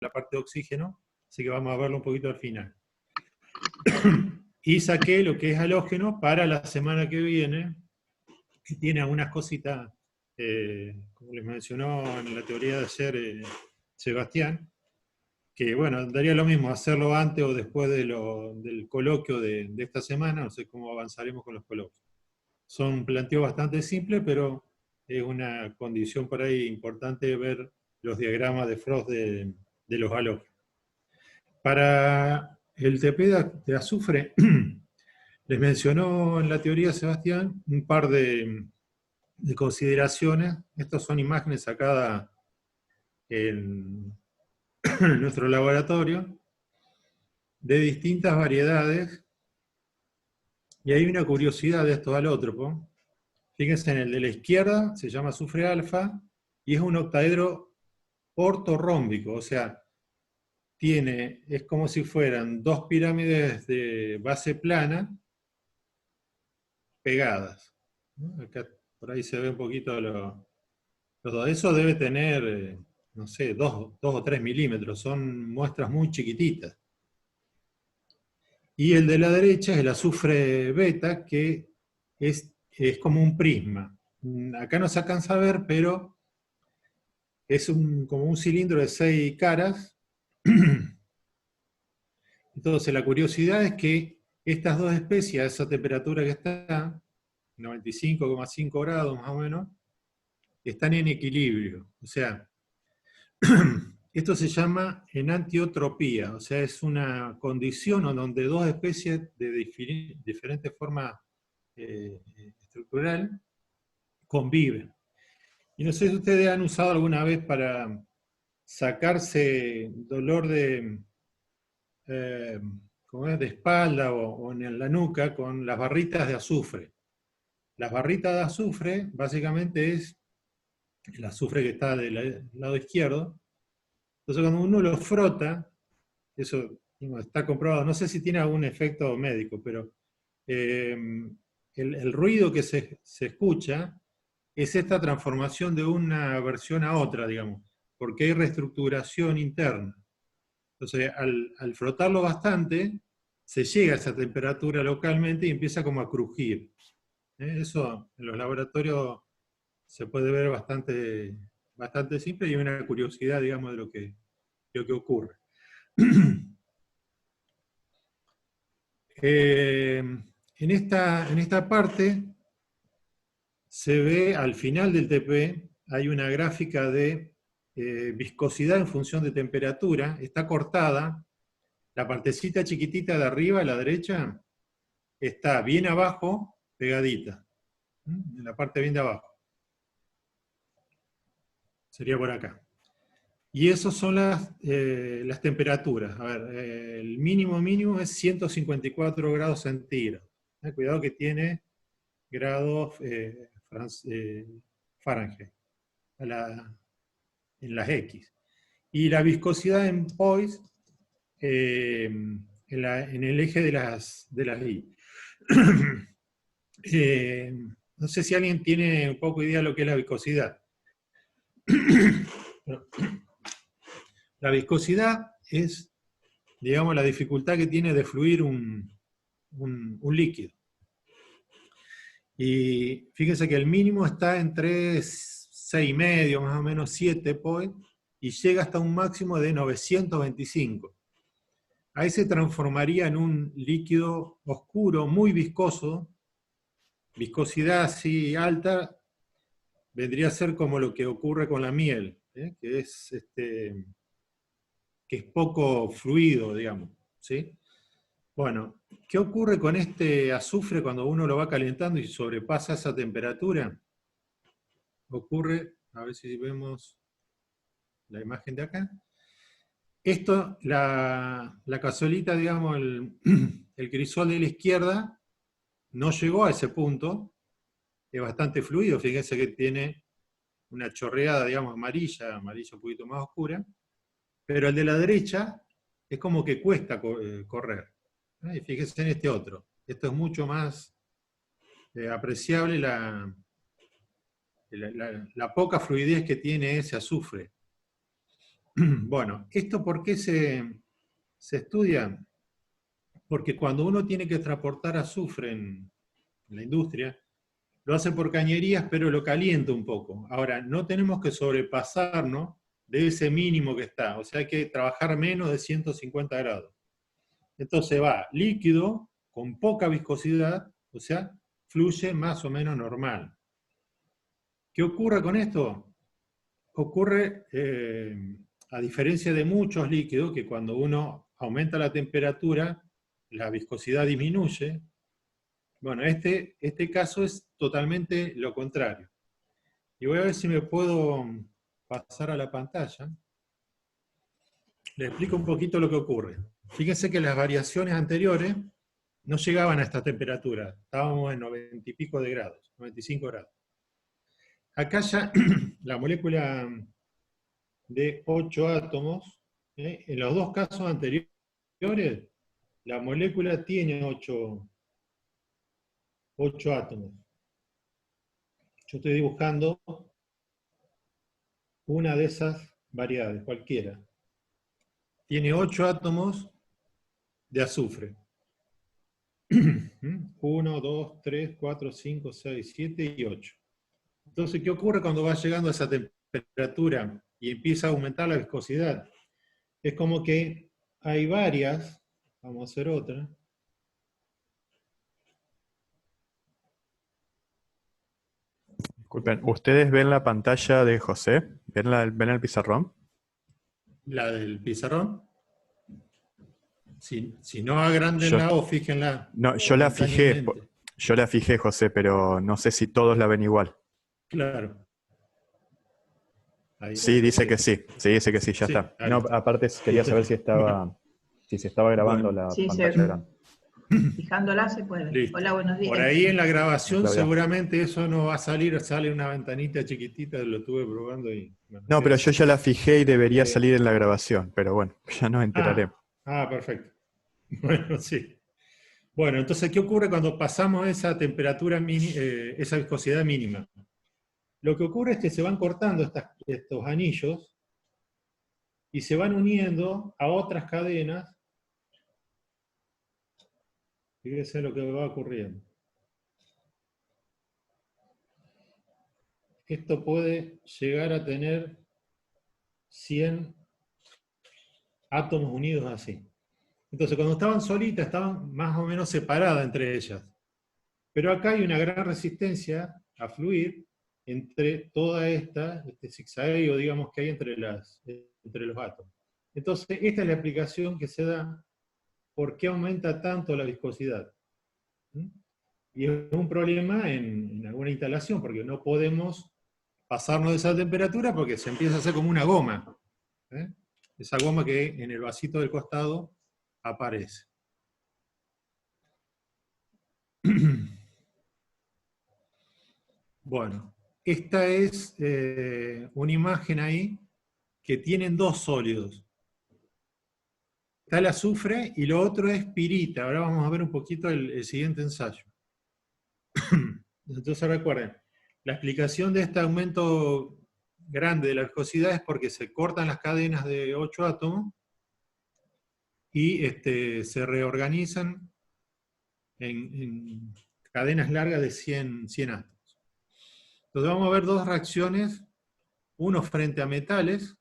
la parte de oxígeno, así que vamos a verlo un poquito al final. Y saqué lo que es halógeno para la semana que viene, que tiene algunas cositas, como les mencionó en la teoría de ayer Sebastián, que bueno, daría lo mismo hacerlo antes o después del coloquio de esta semana, no sé cómo avanzaremos con los coloquios. Son un planteo bastante simple, pero es una condición por ahí importante ver los diagramas de Frost de los halógenos. Para el TP de azufre, les mencionó en la teoría Sebastián un par de consideraciones. Estas son imágenes sacadas en nuestro laboratorio de distintas variedades. Y hay una curiosidad de estos alótropos. Fíjense en el de la izquierda, se llama azufre alfa, y es un octaedro ortorrómbico, o sea, es como si fueran dos pirámides de base plana pegadas. ¿No? Acá por ahí se ve un poquito los dos. Eso debe tener, no sé, 2 o 3 milímetros, son muestras muy chiquititas. Y el de la derecha es el azufre beta, que es como un prisma. Acá no se alcanza a ver, pero es como un cilindro de 6 caras. Entonces la curiosidad es que estas dos especies, a esa temperatura que está, 95,5 grados más o menos, están en equilibrio. O sea, esto se llama enantiotropía, o sea, es una condición donde dos especies de diferente forma estructural conviven. Y no sé si ustedes han usado alguna vez para sacarse dolor como es de espalda o en la nuca con las barritas de azufre. Las barritas de azufre básicamente es el azufre que está del lado izquierdo. Entonces cuando uno lo frota, eso está comprobado, no sé si tiene algún efecto médico, pero el ruido que se escucha es esta transformación de una versión a otra, digamos, porque hay reestructuración interna. Entonces, al frotarlo bastante, se llega a esa temperatura localmente y empieza como a crujir. Eso en los laboratorios se puede ver bastante, bastante simple y una curiosidad, digamos, de lo que ocurre. En esta parte se ve al final del TP, hay una gráfica de viscosidad en función de temperatura, está cortada, la partecita chiquitita de arriba a la derecha está bien abajo, pegadita, en la parte bien de abajo. Sería por acá. Y esas son las temperaturas. A ver, el mínimo es 154 grados centígrados. Cuidado que tiene grados Fahrenheit en las X. Y la viscosidad en Poise en el eje de las Y. No sé si alguien tiene un poco idea de lo que es la viscosidad. La viscosidad es, digamos, la dificultad que tiene de fluir un líquido. Y fíjense que el mínimo está entre 6,5, más o menos 7 point, y llega hasta un máximo de 925. Ahí se transformaría en un líquido oscuro, muy viscoso, viscosidad así alta, vendría a ser como lo que ocurre con la miel, que es poco fluido, digamos, ¿sí? Bueno, ¿qué ocurre con este azufre cuando uno lo va calentando y sobrepasa esa temperatura? Ocurre, a ver si vemos la imagen de acá. Esto, la cazuelita, digamos, el crisol de la izquierda no llegó a ese punto, es bastante fluido, fíjense que tiene una chorreada, digamos, amarilla un poquito más oscura, pero el de la derecha es como que cuesta correr. Y fíjense en este otro. Esto es mucho más apreciable la poca fluidez que tiene ese azufre. Bueno, ¿esto por qué se estudia? Porque cuando uno tiene que transportar azufre en la industria, lo hace por cañerías, pero lo calienta un poco. Ahora, no tenemos que sobrepasarnos de ese mínimo que está, o sea, hay que trabajar menos de 150 grados. Entonces va líquido, con poca viscosidad, o sea, fluye más o menos normal. ¿Qué ocurre con esto? Ocurre, a diferencia de muchos líquidos, que cuando uno aumenta la temperatura, la viscosidad disminuye. Bueno, este caso es totalmente lo contrario. Y voy a ver si me puedo pasar a la pantalla. Les explico un poquito lo que ocurre. Fíjense que las variaciones anteriores no llegaban a esta temperatura. Estábamos en 90 y pico de grados, 95 grados. Acá ya la molécula de 8 átomos, en los dos casos anteriores, la molécula tiene 8 átomos. Yo estoy dibujando una de esas variedades, cualquiera. Tiene 8 átomos de azufre. 1, 2, 3, 4, 5, 6, 7 y 8. Entonces, ¿qué ocurre cuando va llegando a esa temperatura y empieza a aumentar la viscosidad? Es como que hay varias, vamos a hacer otra. Disculpen, ¿ustedes ven la pantalla de José? ¿Ven el pizarrón? La del pizarrón. Si no agrándenla o fíjenla No, yo la fijé, José, pero no sé si todos la ven igual. Claro. Ahí, Sí, dice que sí. Sí, dice que sí, ya está. No, está. aparte quería saber si se estaba grabando Bueno, la Sí, pantalla grande. fijándola se puede. listo. Hola, buenos días. Por ahí en la grabación Claudia. seguramente eso no va a salir, sale una ventanita chiquitita, lo estuve probando y... Bueno, No, pero yo ya la fijé y debería Sí. salir en la grabación, pero bueno, ya nos enteraremos. Perfecto. Bueno, sí. Bueno, entonces, ¿qué ocurre cuando pasamos esa temperatura, esa viscosidad mínima? Lo que ocurre es que se van cortando estos anillos y se van uniendo a otras cadenas. Fíjense lo que va ocurriendo. Esto puede llegar a tener 100 átomos unidos así. Entonces, cuando estaban solitas, estaban más o menos separadas entre ellas. Pero acá hay una gran resistencia a fluir entre toda este zigzagueo, digamos, que hay entre los átomos. Entonces, esta es la explicación que se da por qué aumenta tanto la viscosidad. Y es un problema en alguna instalación, porque no podemos pasarnos de esa temperatura porque se empieza a hacer como una goma. Esa goma que en el vasito del costado aparece. Bueno, esta es una imagen ahí que tienen dos sólidos. Está el azufre y lo otro es pirita. Ahora vamos a ver un poquito el siguiente ensayo. Entonces recuerden, la explicación de este aumento grande de la viscosidad es porque se cortan las cadenas de 8 átomos y se reorganizan en cadenas largas de 100 átomos. Entonces vamos a ver dos reacciones, uno frente a metales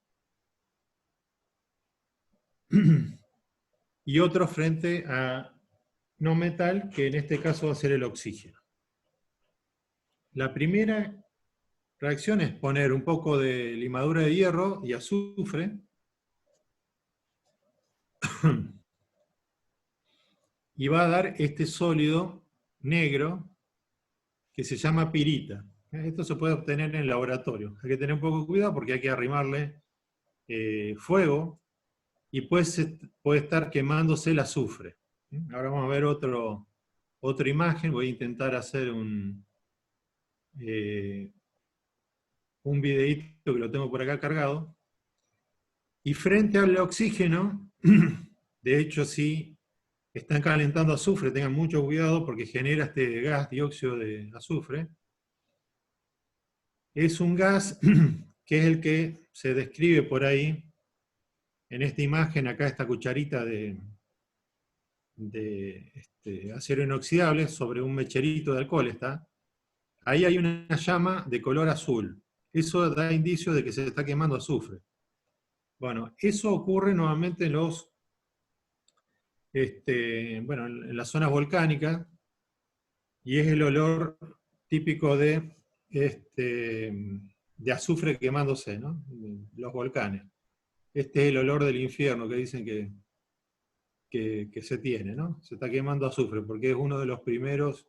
y otro frente a no metal, que en este caso va a ser el oxígeno. La primera reacción es poner un poco de limadura de hierro y azufre y va a dar este sólido negro que se llama pirita. Esto se puede obtener en el laboratorio. Hay que tener un poco de cuidado porque hay que arrimarle fuego y puede estar quemándose el azufre. Ahora vamos a ver otra imagen. Voy a intentar hacer un videíto que lo tengo por acá cargado. Y frente al oxígeno, de hecho, si están calentando azufre, tengan mucho cuidado porque genera este gas dióxido de azufre. Es un gas que es el que se describe por ahí en esta imagen, acá esta cucharita de acero inoxidable sobre un mecherito de alcohol está. Ahí hay una llama de color azul. Eso da indicio de que se está quemando azufre. Bueno, eso ocurre nuevamente en en las zonas volcánicas, y es el olor típico de azufre quemándose, ¿no? Los volcanes. Este es el olor del infierno que dicen que se tiene, ¿no? Se está quemando azufre, porque es uno de los primeros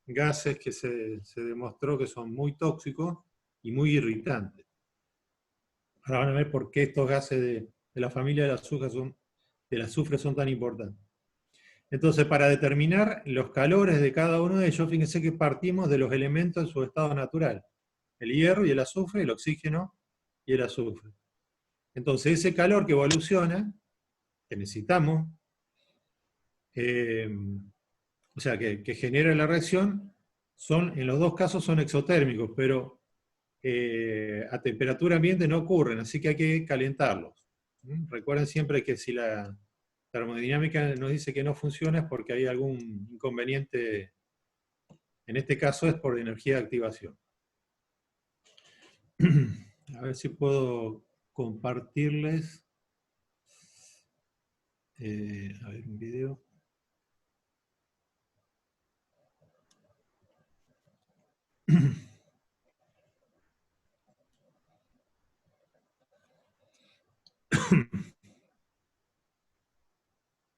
gases que se demostró que son muy tóxicos y muy irritantes. Ahora van a ver por qué estos gases de la familia del azufre son tan importantes. Entonces, para determinar los calores de cada uno de ellos, fíjense que partimos de los elementos en su estado natural. El hierro y el azufre, el oxígeno y el azufre. Entonces, ese calor que evoluciona, que necesitamos, o sea, que genera la reacción, en los dos casos son exotérmicos, pero a temperatura ambiente no ocurren, así que hay que calentarlos. Recuerden siempre que si la termodinámica nos dice que no funciona es porque hay algún inconveniente, en este caso es por energía de activación. A ver si puedo compartirles a ver, un video.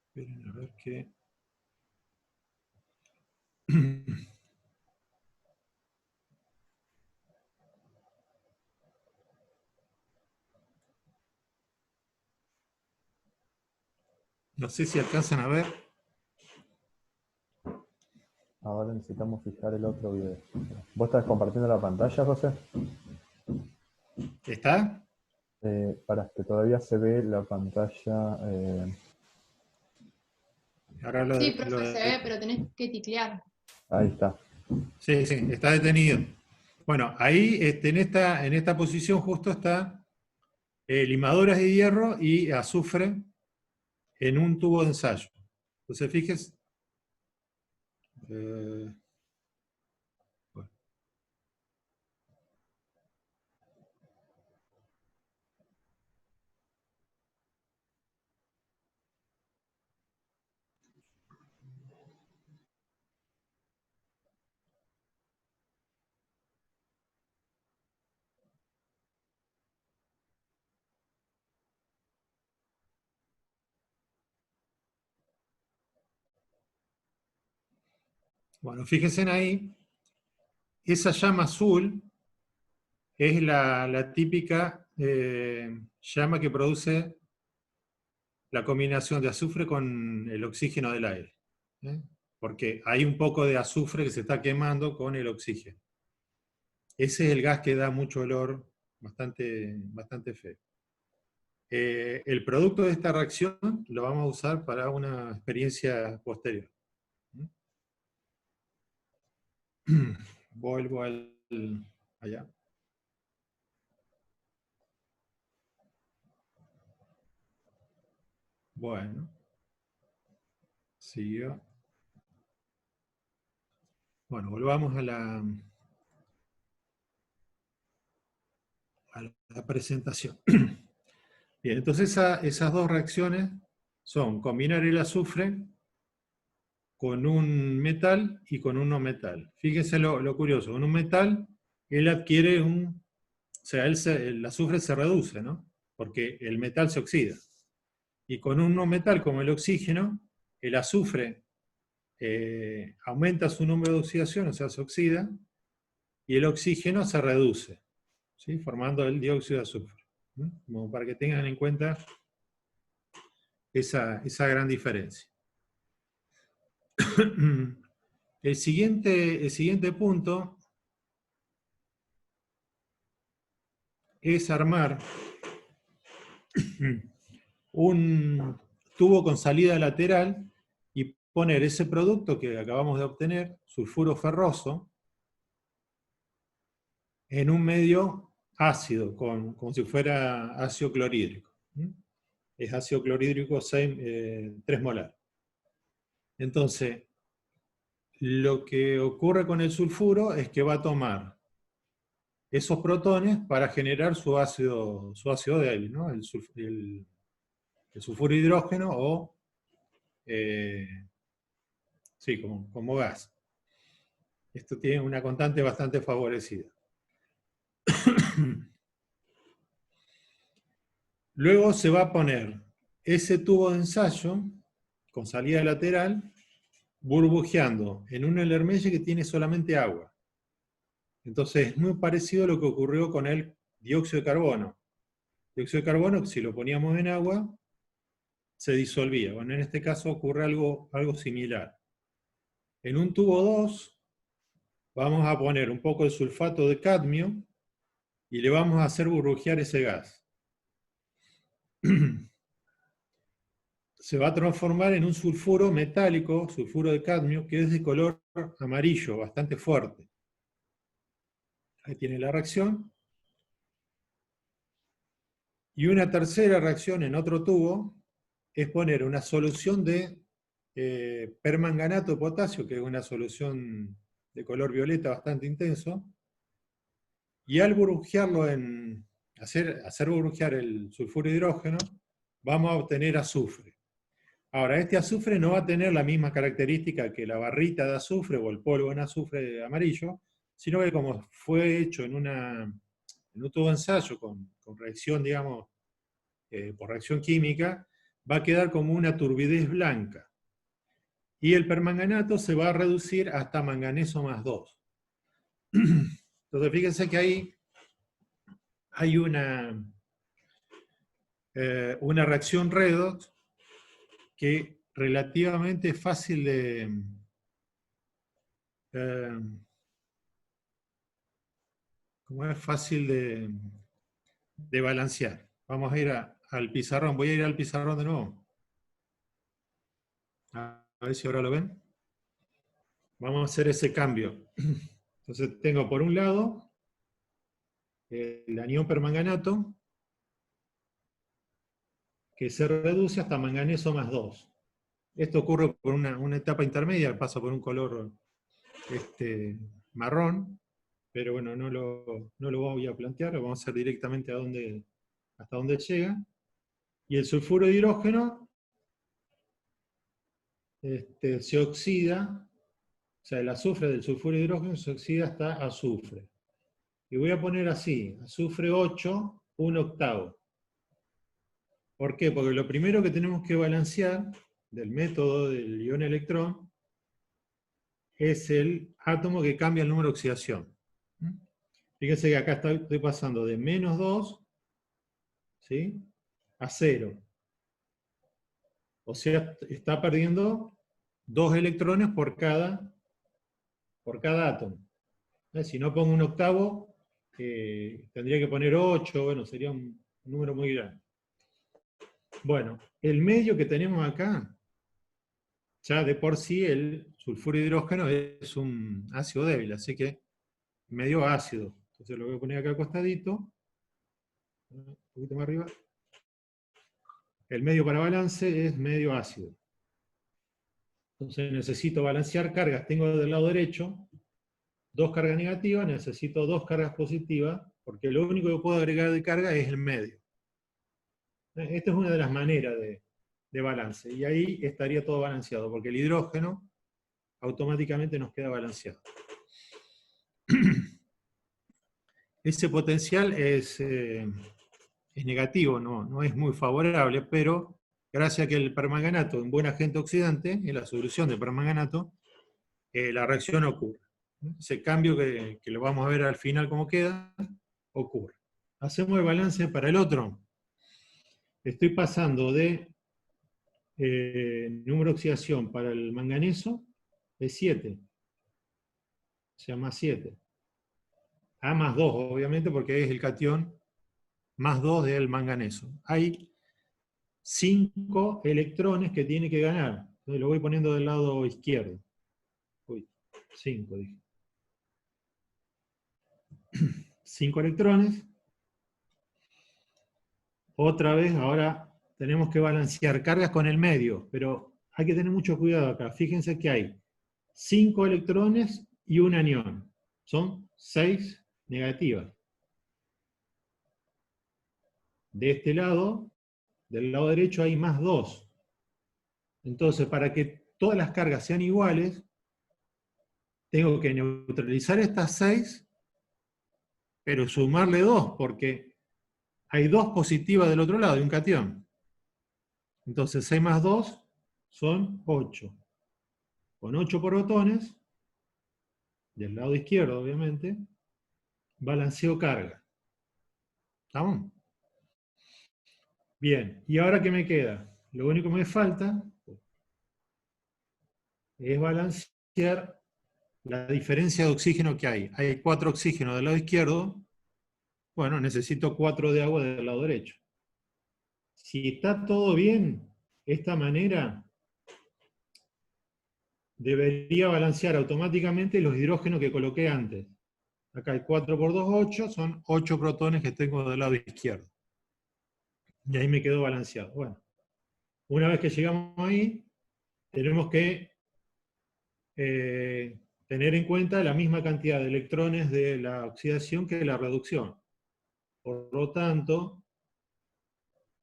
Esperen a ver qué. No sé si alcanzan a ver. Ahora necesitamos fijar el otro video. ¿Vos estás compartiendo la pantalla, José? ¿Está? Para que todavía se ve la pantalla. Ahora Sí, profe, se ve, pero tenés que ticlear. Ahí está. Sí, sí, está detenido. Bueno, ahí en esta posición justo está limadoras de hierro y azufre en un tubo de ensayo. Entonces, fíjense. Bueno. Bueno, fíjense ahí, esa llama azul es la típica llama que produce la combinación de azufre con el oxígeno del aire. Porque hay un poco de azufre que se está quemando con el oxígeno. Ese es el gas que da mucho olor, bastante feo. El producto de esta reacción lo vamos a usar para una experiencia posterior. Vuelvo allá. Bueno. Siguió. Bueno, volvamos a la presentación. Bien, entonces esas dos reacciones son combinar el azufre con un metal y con un no metal. Fíjense lo curioso, con un metal él adquiere o sea, el azufre se reduce, ¿no? Porque el metal se oxida. Y con un no metal como el oxígeno, el azufre aumenta su número de oxidación, o sea, se oxida, y el oxígeno se reduce, ¿sí? Formando el dióxido de azufre. Como para que tengan en cuenta esa gran diferencia. El siguiente punto es armar un tubo con salida lateral y poner ese producto que acabamos de obtener, sulfuro ferroso, en un medio ácido, como si fuera ácido clorhídrico. es ácido clorhídrico 3 molar. Entonces, lo que ocurre con el sulfuro es que va a tomar esos protones para generar su ácido débil, ¿no? el sulfuro de hidrógeno o sí, como gas. Esto tiene una constante bastante favorecida. Luego se va a poner ese tubo de ensayo con salida lateral burbujeando en un Lermelle que tiene solamente agua. Entonces es muy parecido a lo que ocurrió con el dióxido de carbono. El dióxido de carbono, si lo poníamos en agua, se disolvía. Bueno, en este caso ocurre algo similar. En un tubo 2 vamos a poner un poco de sulfato de cadmio y le vamos a hacer burbujear ese gas. Se va a transformar en un sulfuro metálico, sulfuro de cadmio, que es de color amarillo, bastante fuerte. Ahí tiene la reacción. Y una tercera reacción en otro tubo es poner una solución de permanganato de potasio, que es una solución de color violeta bastante intenso, y al burbujearlo hacer burbujear el sulfuro de hidrógeno, vamos a obtener azufre. Ahora, este azufre no va a tener la misma característica que la barrita de azufre o el polvo en azufre amarillo, sino que como fue hecho en un tubo de ensayo con reacción, digamos, por reacción química, va a quedar como una turbidez blanca. Y el permanganato se va a reducir hasta manganeso más 2. Entonces, fíjense que ahí hay una reacción redox que relativamente es fácil de balancear. Vamos a ir al pizarrón. Voy a ir al pizarrón de nuevo. A ver si ahora lo ven. Vamos a hacer ese cambio. Entonces tengo por un lado el anión permanganato, que se reduce hasta manganeso más 2. Esto ocurre por una etapa intermedia, pasa por un color marrón, pero bueno, no lo voy a plantear, lo vamos a hacer directamente hasta dónde llega. Y el sulfuro de hidrógeno se oxida, o sea, el azufre del sulfuro de hidrógeno se oxida hasta azufre. Y voy a poner así, azufre 8, 1/8. ¿Por qué? Porque lo primero que tenemos que balancear del método del ion-electrón es el átomo que cambia el número de oxidación. Fíjense que acá estoy pasando de -2, ¿sí?, a 0. O sea, está perdiendo 2 electrones por cada átomo. Si no pongo 1/8, tendría que poner 8, bueno, sería un número muy grande. Bueno, el medio que tenemos acá, ya de por sí el sulfuro de hidrógeno es un ácido débil, así que medio ácido. Entonces lo voy a poner acá acostadito, un poquito más arriba. El medio para balance es medio ácido. Entonces necesito balancear cargas. Tengo del lado derecho 2 cargas negativas, necesito 2 cargas positivas, porque lo único que puedo agregar de carga es el medio. Esta es una de las maneras de balance, y ahí estaría todo balanceado, porque el hidrógeno automáticamente nos queda balanceado. Ese potencial es negativo, no es muy favorable, pero gracias a que el permanganato es un buen agente oxidante, en la solución de permanganato, la reacción ocurre. Ese cambio que lo vamos a ver al final cómo queda, ocurre. Hacemos el balance para el otro. Estoy pasando de número de oxidación para el manganeso de 7. O sea, más 7. A más 2, obviamente, porque es el catión más 2 del manganeso. Hay 5 electrones que tiene que ganar. Entonces lo voy poniendo del lado izquierdo. Uy, 5 dije. 5 electrones. Otra vez, ahora tenemos que balancear cargas con el medio, pero hay que tener mucho cuidado acá. Fíjense que hay 5 electrones y un anión. Son 6 negativas. De este lado, del lado derecho, hay más 2. Entonces, para que todas las cargas sean iguales, tengo que neutralizar estas 6, pero sumarle 2, porque hay 2 positivas del otro lado, y un catión. Entonces 6 más 2 son 8. Con 8 protones, del lado izquierdo obviamente, balanceo carga. ¿Estamos? Bien, ¿y ahora qué me queda? Lo único que me falta es balancear la diferencia de oxígeno que hay. Hay 4 oxígenos del lado izquierdo, bueno, necesito 4 de agua del lado derecho. Si está todo bien, esta manera debería balancear automáticamente los hidrógenos que coloqué antes. Acá hay 4 por 2, 8, son 8 protones que tengo del lado izquierdo. Y ahí me quedó balanceado. Bueno, una vez que llegamos ahí, tenemos que tener en cuenta la misma cantidad de electrones de la oxidación que de la reducción. Por lo tanto,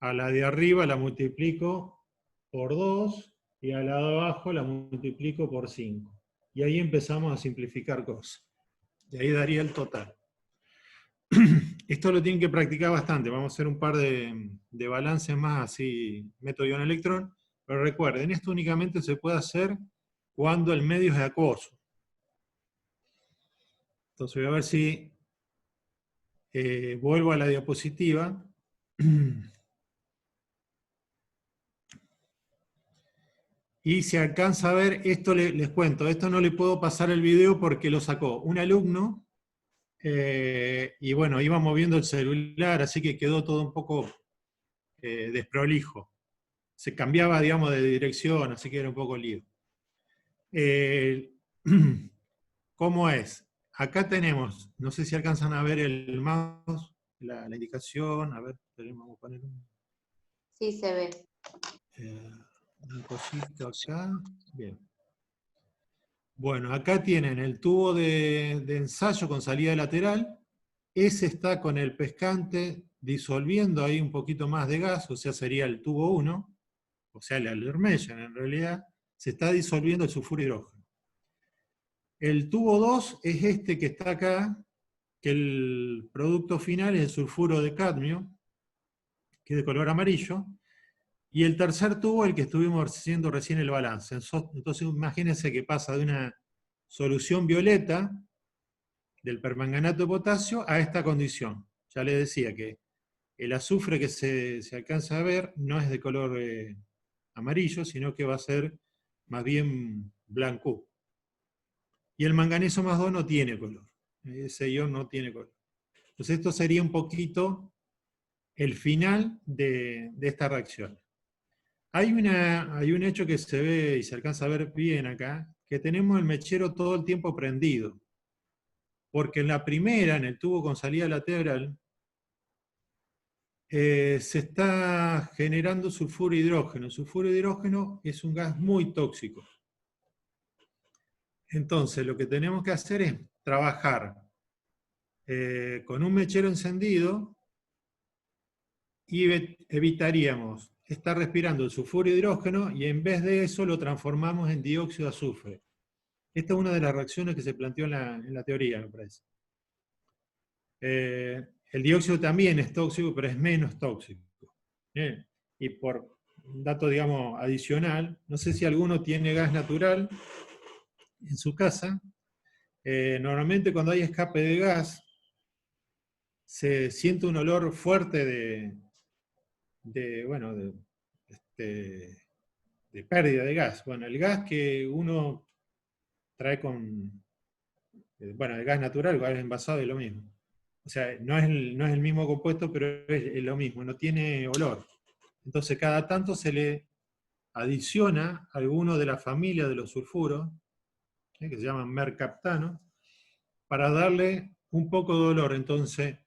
a la de arriba la multiplico por 2 y a la de abajo la multiplico por 5. Y ahí empezamos a simplificar cosas. Y ahí daría el total. Esto lo tienen que practicar bastante. Vamos a hacer un par de balances más, así meto yo un electrón. Pero recuerden, esto únicamente se puede hacer cuando el medio es acuoso. Entonces voy a ver si vuelvo a la diapositiva. Y se alcanza a ver, esto les cuento, esto no le puedo pasar el video porque lo sacó un alumno, y bueno, iba moviendo el celular, así que quedó todo un poco desprolijo. Se cambiaba, digamos, de dirección, así que era un poco lío. ¿Cómo es? Acá tenemos, no sé si alcanzan a ver el mouse, la indicación, a ver, vamos a poner Sí, se ve. un cosito acá, bien. Bueno, acá tienen el tubo de ensayo con salida lateral, ese está con el pescante disolviendo ahí un poquito más de gas, o sea, sería el tubo 1, o sea, el Ermeyen en realidad, se está disolviendo el sulfuro hidrógeno. El tubo 2 es este que está acá, que el producto final es el sulfuro de cadmio, que es de color amarillo, y el tercer tubo, el que estuvimos haciendo recién el balance. Entonces imagínense que pasa de una solución violeta del permanganato de potasio a esta condición. Ya les decía que el azufre que se alcanza a ver no es de color amarillo, sino que va a ser más bien blanco. Y el manganeso más 2 no tiene color. Ese ion no tiene color. Entonces esto sería un poquito el final de esta reacción. Hay un hecho que se ve y se alcanza a ver bien acá, que tenemos el mechero todo el tiempo prendido. Porque en la primera, en el tubo con salida lateral, se está generando sulfuro de hidrógeno. El sulfuro de hidrógeno es un gas muy tóxico. Entonces, lo que tenemos que hacer es trabajar con un mechero encendido y evitaríamos estar respirando el sulfuro de hidrógeno y en vez de eso lo transformamos en dióxido de azufre. Esta es una de las reacciones que se planteó en la teoría, me parece. El dióxido también es tóxico, pero es menos tóxico. Y por un dato, digamos, adicional, no sé si alguno tiene gas natural en su casa. Normalmente cuando hay escape de gas, se siente un olor fuerte de pérdida de gas. Bueno, el gas que uno trae con, el gas natural, el gas envasado es lo mismo. O sea, no es el mismo compuesto, pero es lo mismo, no tiene olor. Entonces cada tanto se le adiciona alguno de la familia de los sulfuros, que se llaman mercaptano, para darle un poco de olor. Entonces,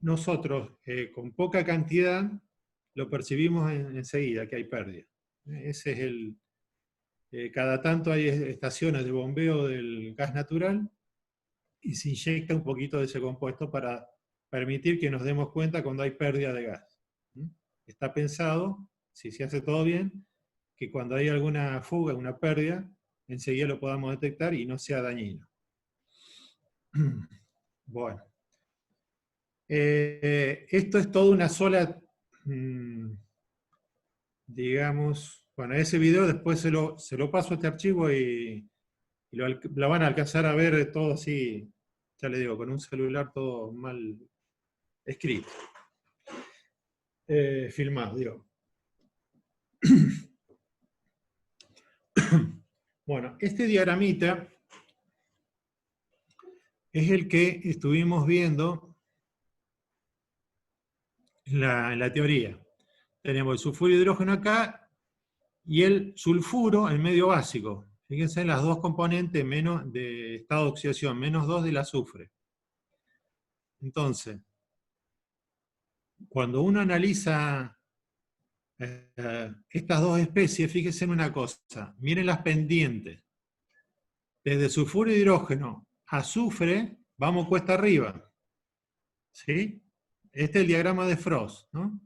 nosotros con poca cantidad lo percibimos enseguida, que hay pérdida. Ese es cada tanto hay estaciones de bombeo del gas natural y se inyecta un poquito de ese compuesto para permitir que nos demos cuenta cuando hay pérdida de gas. Está pensado, si se hace todo bien, que cuando hay alguna fuga, una pérdida, enseguida lo podamos detectar y no sea dañino. Bueno. Esto es toda una sola, digamos, bueno, ese video después se lo paso a este archivo y lo van a alcanzar a ver todo así, ya le digo, con un celular todo mal escrito. Filmado, digo. Bueno, este diagramita es el que estuvimos viendo en la teoría. Tenemos el sulfuro de hidrógeno acá y el sulfuro en medio básico. Fíjense en las dos componentes menos de estado de oxidación, -2 del azufre. Entonces, cuando uno analiza estas dos especies, fíjense en una cosa, miren las pendientes. Desde sulfuro de hidrógeno a azufre, vamos cuesta arriba. ¿Sí? Este es el diagrama de Frost, ¿no?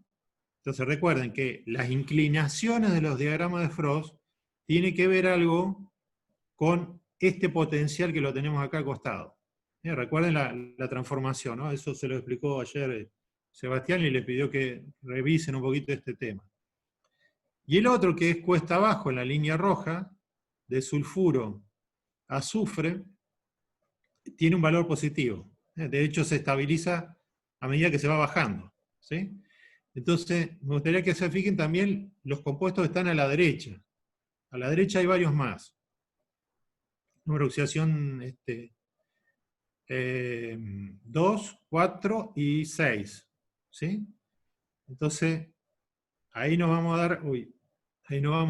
Entonces recuerden que las inclinaciones de los diagramas de Frost tienen que ver algo con este potencial que lo tenemos acá acostado. Recuerden la transformación, ¿no? Eso se lo explicó ayer Sebastián y le pidió que revisen un poquito este tema. Y el otro, que es cuesta abajo en la línea roja, de sulfuro a azufre, tiene un valor positivo. De hecho, se estabiliza a medida que se va bajando. ¿Sí? Entonces, me gustaría que se fijen también los compuestos que están a la derecha. A la derecha hay varios más. Número de oxidación 2, 4 y 6. ¿Sí? Entonces, ahí nos vamos a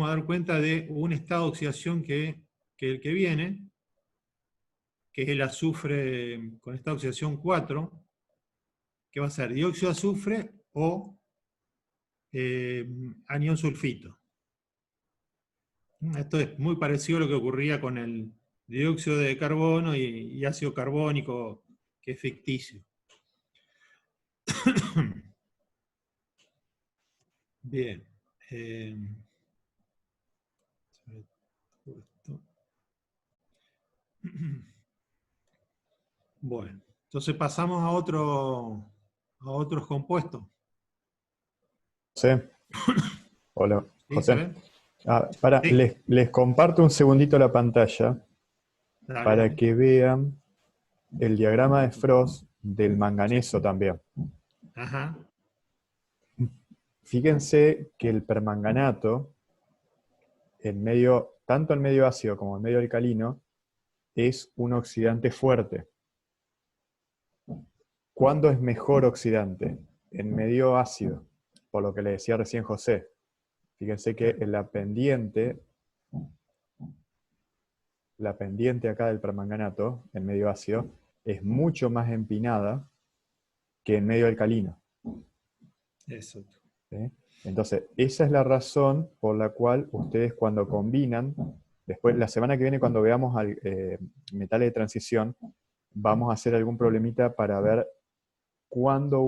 dar cuenta de un estado de oxidación que el que viene, que es el azufre con estado de oxidación 4, que va a ser dióxido de azufre o anión sulfito. Esto es muy parecido a lo que ocurría con el dióxido de carbono y ácido carbónico, que es ficticio. Bien. Bueno, entonces pasamos a otros compuestos. José. Hola, ¿Sí, José. sí. Les comparto un segundito la pantalla Dale, para dale. que vean el diagrama de Frost del manganeso también. Ajá. Fíjense que el permanganato, tanto en medio ácido como en medio alcalino, es un oxidante fuerte. ¿Cuándo es mejor oxidante? En medio ácido, por lo que le decía recién José. Fíjense que en la pendiente acá del permanganato, en medio ácido, es mucho más empinada que en medio alcalino. Eso. ¿Sí? Entonces, esa es la razón por la cual ustedes cuando combinan, después la semana que viene cuando veamos metales de transición, vamos a hacer algún problemita para ver cuándo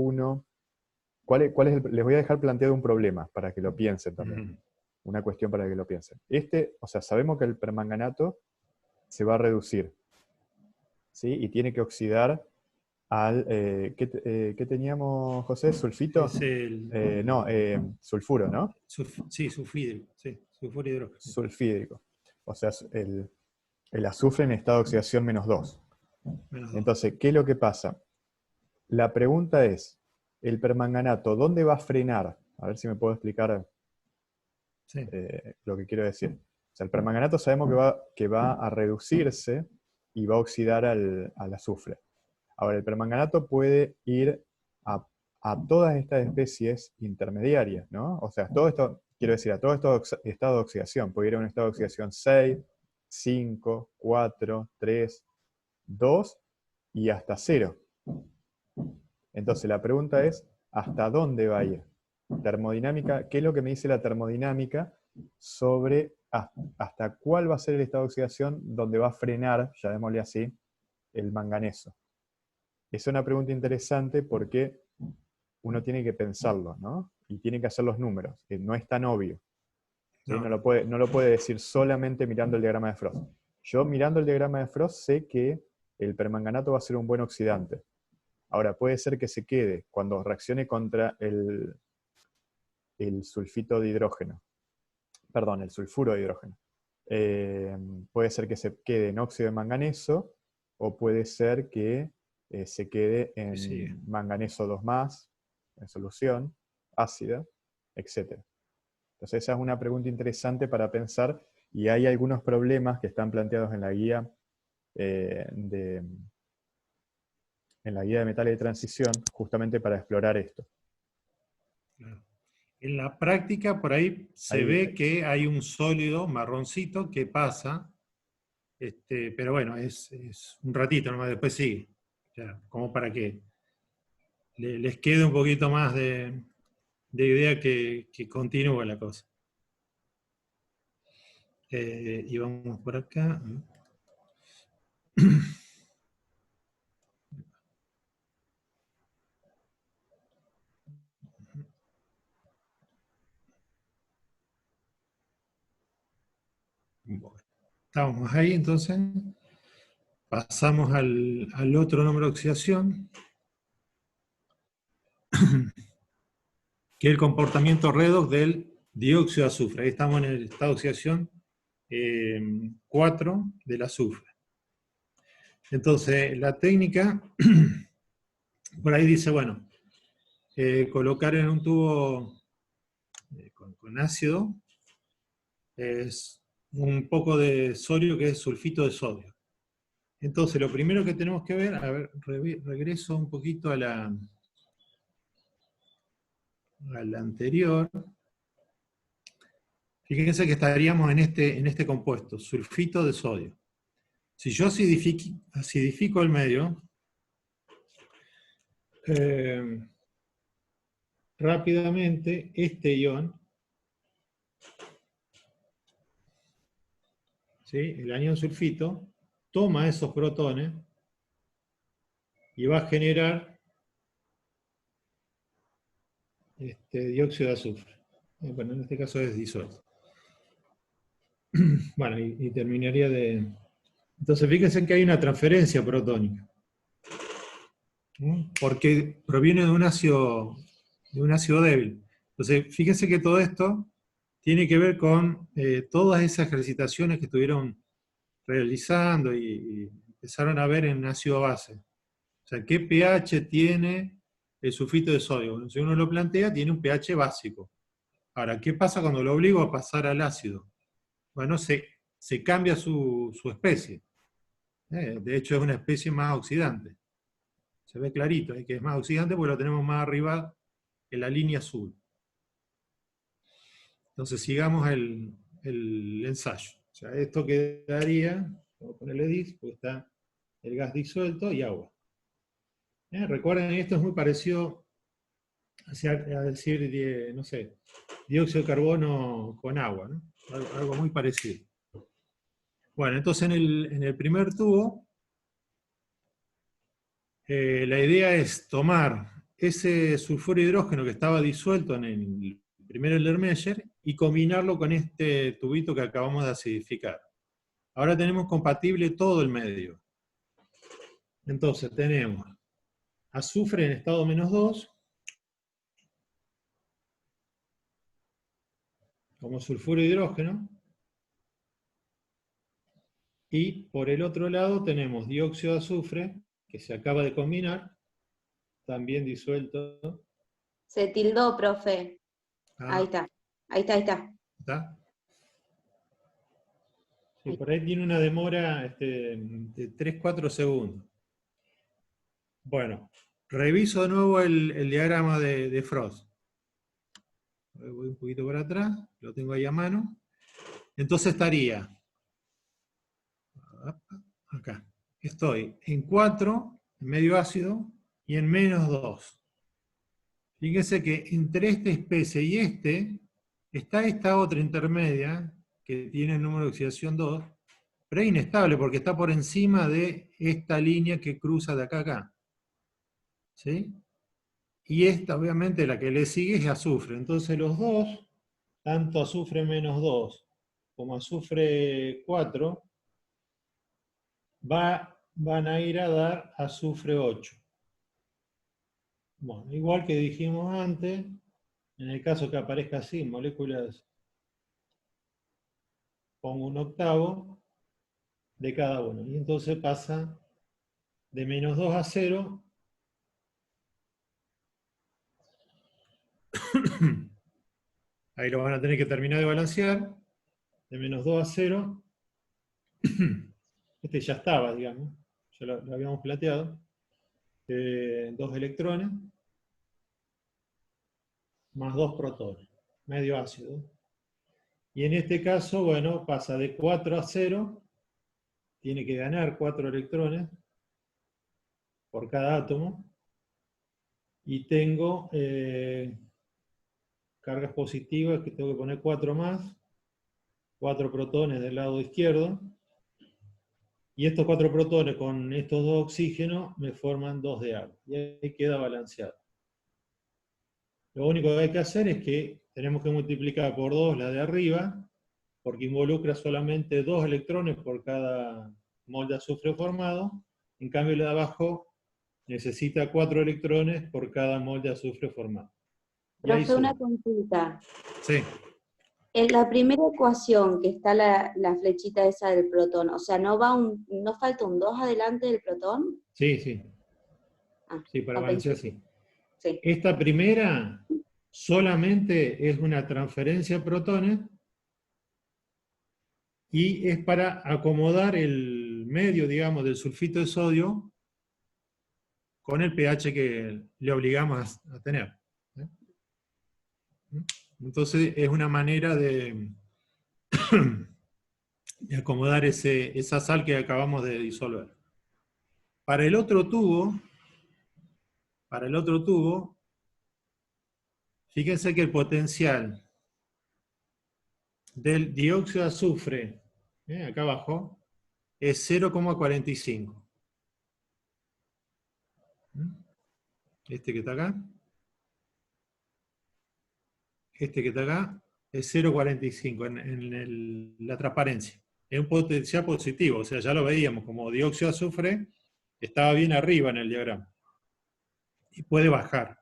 les voy a dejar planteado un problema para que lo piensen también. Una cuestión para que lo piensen. O sea, sabemos que el permanganato se va a reducir, ¿sí? Y tiene que oxidar al... ¿qué teníamos, José? ¿Sulfito? Es Sulfuro, ¿no? Sí, sulfídrico. Sí, sulfuro de hidrógeno. Sulfídrico. O sea, el azufre en estado de oxidación -2. Entonces, ¿qué es lo que pasa? La pregunta es, ¿el permanganato dónde va a frenar? A ver si me puedo explicar lo que quiero decir. O sea, el permanganato sabemos que va a reducirse y va a oxidar al azufre. Ahora, el permanganato puede ir a todas estas especies intermediarias, ¿no? O sea, todo esto, quiero decir, a todo estado de oxidación. Puede ir a un estado de oxidación 6, 5, 4, 3, 2 y hasta 0. Entonces, la pregunta es, ¿hasta dónde va a ir? termodinámica, ¿qué es lo que me dice la termodinámica sobre hasta cuál va a ser el estado de oxidación donde va a frenar, llamémosle así, el manganeso? Es una pregunta interesante porque uno tiene que pensarlo, ¿no? Y tiene que hacer los números, que no es tan obvio. ¿Sí? No lo puede decir solamente mirando el diagrama de Frost. Yo mirando el diagrama de Frost sé que el permanganato va a ser un buen oxidante. Ahora, puede ser que se quede cuando reaccione contra el sulfito de hidrógeno. Perdón, el sulfuro de hidrógeno. Puede ser que se quede en óxido de manganeso, o puede ser que se quede en manganeso 2+, en solución, ácida, etc. Entonces esa es una pregunta interesante para pensar, y hay algunos problemas que están planteados en la guía de metales de transición, justamente para explorar esto. En la práctica, por ahí se ve que hay un sólido marroncito que pasa, pero bueno, es un ratito nomás, después sigue. O sea, como para que les quede un poquito más de idea que continúe la cosa. Y vamos por acá. Bueno, estamos ahí entonces. Pasamos al otro número de oxidación, que es el comportamiento redox del dióxido de azufre. Ahí estamos en el estado de oxidación 4 del azufre. Entonces, la técnica, por ahí dice, bueno, colocar en un tubo con ácido es un poco de sodio, que es sulfito de sodio. Entonces, lo primero que tenemos que ver, a ver, regreso un poquito a la anterior. Fíjense que estaríamos en este compuesto, sulfito de sodio. Si yo acidifico el medio, rápidamente este ion, ¿sí? El anión sulfito, toma esos protones y va a generar dióxido de azufre. Bueno, en este caso es disuelto. Bueno, y terminaría de... Entonces fíjense que hay una transferencia protónica, ¿no? Porque proviene de un ácido débil. Entonces fíjense que todo esto tiene que ver con todas esas ejercitaciones que estuvieron realizando y empezaron a ver en ácido base. O sea, ¿qué pH tiene el sulfito de sodio? Bueno, si uno lo plantea, tiene un pH básico. Ahora, ¿qué pasa cuando lo obligo a pasar al ácido? Bueno, se cambia su especie. De hecho, es una especie más oxidante. Se ve clarito, que es más oxidante porque lo tenemos más arriba en la línea azul. Entonces, sigamos el ensayo. O sea, esto quedaría, vamos a ponerle dis, porque está el gas disuelto y agua. Recuerden, esto es muy parecido a decir, no sé, dióxido de carbono con agua, ¿no? Algo muy parecido. Bueno, entonces en el primer tubo, la idea es tomar ese sulfuro de hidrógeno que estaba disuelto en el primero el Lermeyer y combinarlo con este tubito que acabamos de acidificar. Ahora tenemos compatible todo el medio. Entonces tenemos azufre en estado -2, como sulfuro de hidrógeno, y por el otro lado tenemos dióxido de azufre, que se acaba de combinar, también disuelto. Se tildó, profe. Ahí está. ¿Está? Sí, por ahí tiene una demora de 3-4 segundos. Bueno, reviso de nuevo el diagrama de Frost. Voy un poquito para atrás, lo tengo ahí a mano. Entonces estaría acá. Estoy en 4, en medio ácido, y en -2. Fíjense que entre esta especie y está esta otra intermedia, que tiene el número de oxidación 2, pero es inestable porque está por encima de esta línea que cruza de acá a acá. ¿Sí? Y esta, obviamente, la que le sigue es azufre. Entonces los dos, tanto azufre menos 2 como azufre 4, van a ir a dar azufre 8. Bueno, igual que dijimos antes, en el caso que aparezca así, moléculas, pongo un octavo de cada uno. Y entonces pasa de menos 2 a 0. Ahí lo van a tener que terminar de balancear. De menos 2 a 0. Este ya estaba, digamos. Ya lo habíamos planteado. 2 electrones más 2 protones. Medio ácido. Y en este caso, bueno, pasa de 4 a 0. Tiene que ganar 4 electrones por cada átomo. Y tengo cargas positivas que tengo que poner 4 más. 4 protones del lado izquierdo. Y estos 4 protones con estos 2 oxígenos me forman 2 de agua. Y ahí queda balanceado. Lo único que hay que hacer es que tenemos que multiplicar por 2 la de arriba, porque involucra solamente 2 electrones por cada mol de azufre formado. En cambio, la de abajo necesita 4 electrones por cada mol de azufre formado. Y ahí Profe, una sube. consulta. Sí. En la primera ecuación, que está la flechita esa del protón, o sea, ¿no falta un 2 adelante del protón? Sí, sí. Ah, Sí, para ok. balancear sí. Sí. Esta primera solamente es una transferencia de protones y es para acomodar el medio, digamos, del sulfito de sodio con el pH que le obligamos a tener. Entonces es una manera de acomodar esa sal que acabamos de disolver. Para el otro tubo, fíjense que el potencial del dióxido de azufre, acá abajo, es 0,45. Este que está acá. Este que está acá es 0,45 en la transparencia. Es un potencial positivo, o sea, ya lo veíamos, como dióxido de azufre estaba bien arriba en el diagrama. Y puede bajar.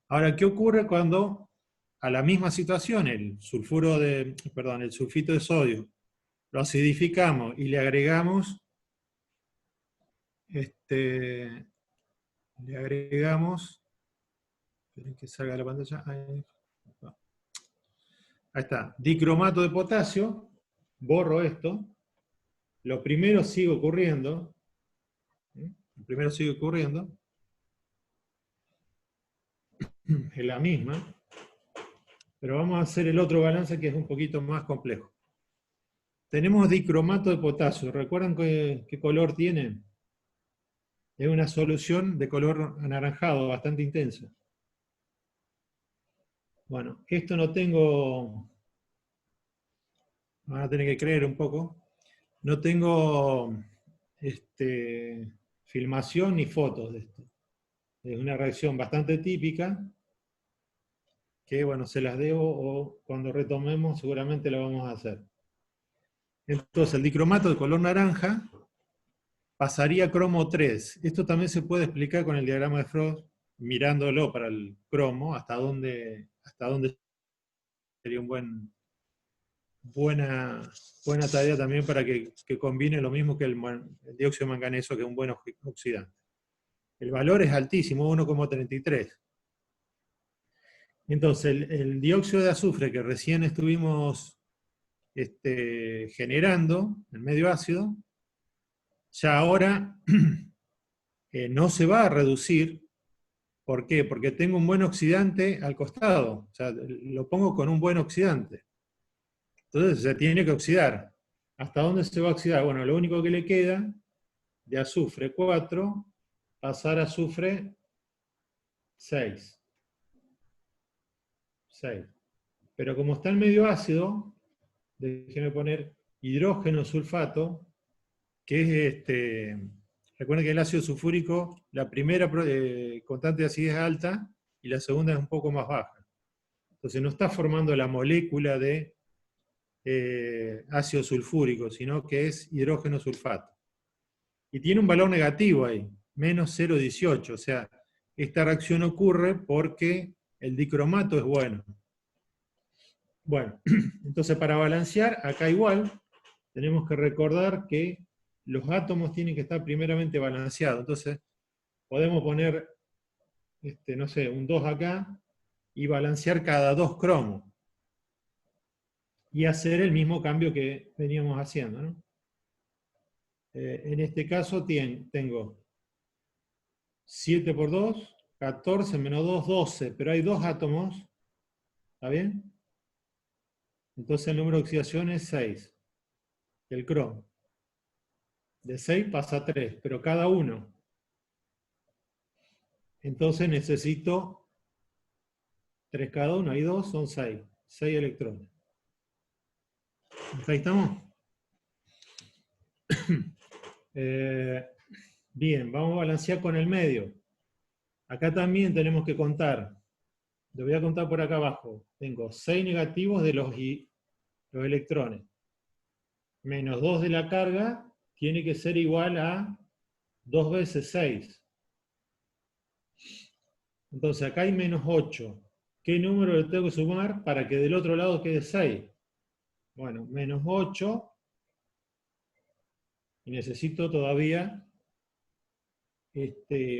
Ahora, ¿qué ocurre cuando a la misma situación, el sulfito de sodio, lo acidificamos y le agregamos esperen que salga la pantalla. Ahí está, dicromato de potasio, borro esto, lo primero sigue ocurriendo, es la misma, pero vamos a hacer el otro balance que es un poquito más complejo. Tenemos dicromato de potasio, ¿recuerdan qué color tiene? Es una solución de color anaranjado, bastante intensa. Bueno, esto no tengo, van a tener que creer un poco, no tengo filmación ni fotos de esto. Es una reacción bastante típica, que bueno, se las debo o cuando retomemos seguramente la vamos a hacer. Entonces el dicromato de color naranja pasaría a cromo 3. Esto también se puede explicar con el diagrama de Frost, mirándolo para el cromo, hasta dónde sería buena tarea también para que combine lo mismo que el dióxido de manganeso, que es un buen oxidante. El valor es altísimo, 1,33. Entonces, el dióxido de azufre que recién estuvimos generando, el medio ácido, ya ahora no se va a reducir. ¿Por qué? Porque tengo un buen oxidante al costado. O sea, lo pongo con un buen oxidante. Entonces se tiene que oxidar. ¿Hasta dónde se va a oxidar? Bueno, lo único que le queda de azufre 4, pasar a azufre 6. 6. Pero como está en medio ácido, déjenme poner hidrógeno sulfato, que es recuerden que el ácido sulfúrico, la primera constante de acidez es alta y la segunda es un poco más baja. Entonces no está formando la molécula de ácido sulfúrico, sino que es hidrógeno sulfato. Y tiene un valor negativo ahí, menos 0,18. O sea, esta reacción ocurre porque el dicromato es bueno. Bueno, entonces para balancear, acá igual, tenemos que recordar que los átomos tienen que estar primeramente balanceados. Entonces, podemos poner, no sé, un 2 acá, y balancear cada 2 cromos. Y hacer el mismo cambio que veníamos haciendo, ¿no? En este caso tengo 7 por 2, 14 menos 2, 12, pero hay 2 átomos, ¿está bien? Entonces el número de oxidación es 6, el cromo. De 6 pasa a 3, pero cada uno. Entonces necesito 3 cada uno, hay 2, son 6. 6 electrones. ¿Hasta ahí estamos? Bien, vamos a balancear con el medio. Acá también tenemos que contar. Lo voy a contar por acá abajo. Tengo 6 negativos de los electrones. Menos 2 de la carga tiene que ser igual a 2 veces 6. Entonces acá hay menos 8. ¿Qué número le tengo que sumar para que del otro lado quede 6? Bueno, menos 8. Y necesito todavía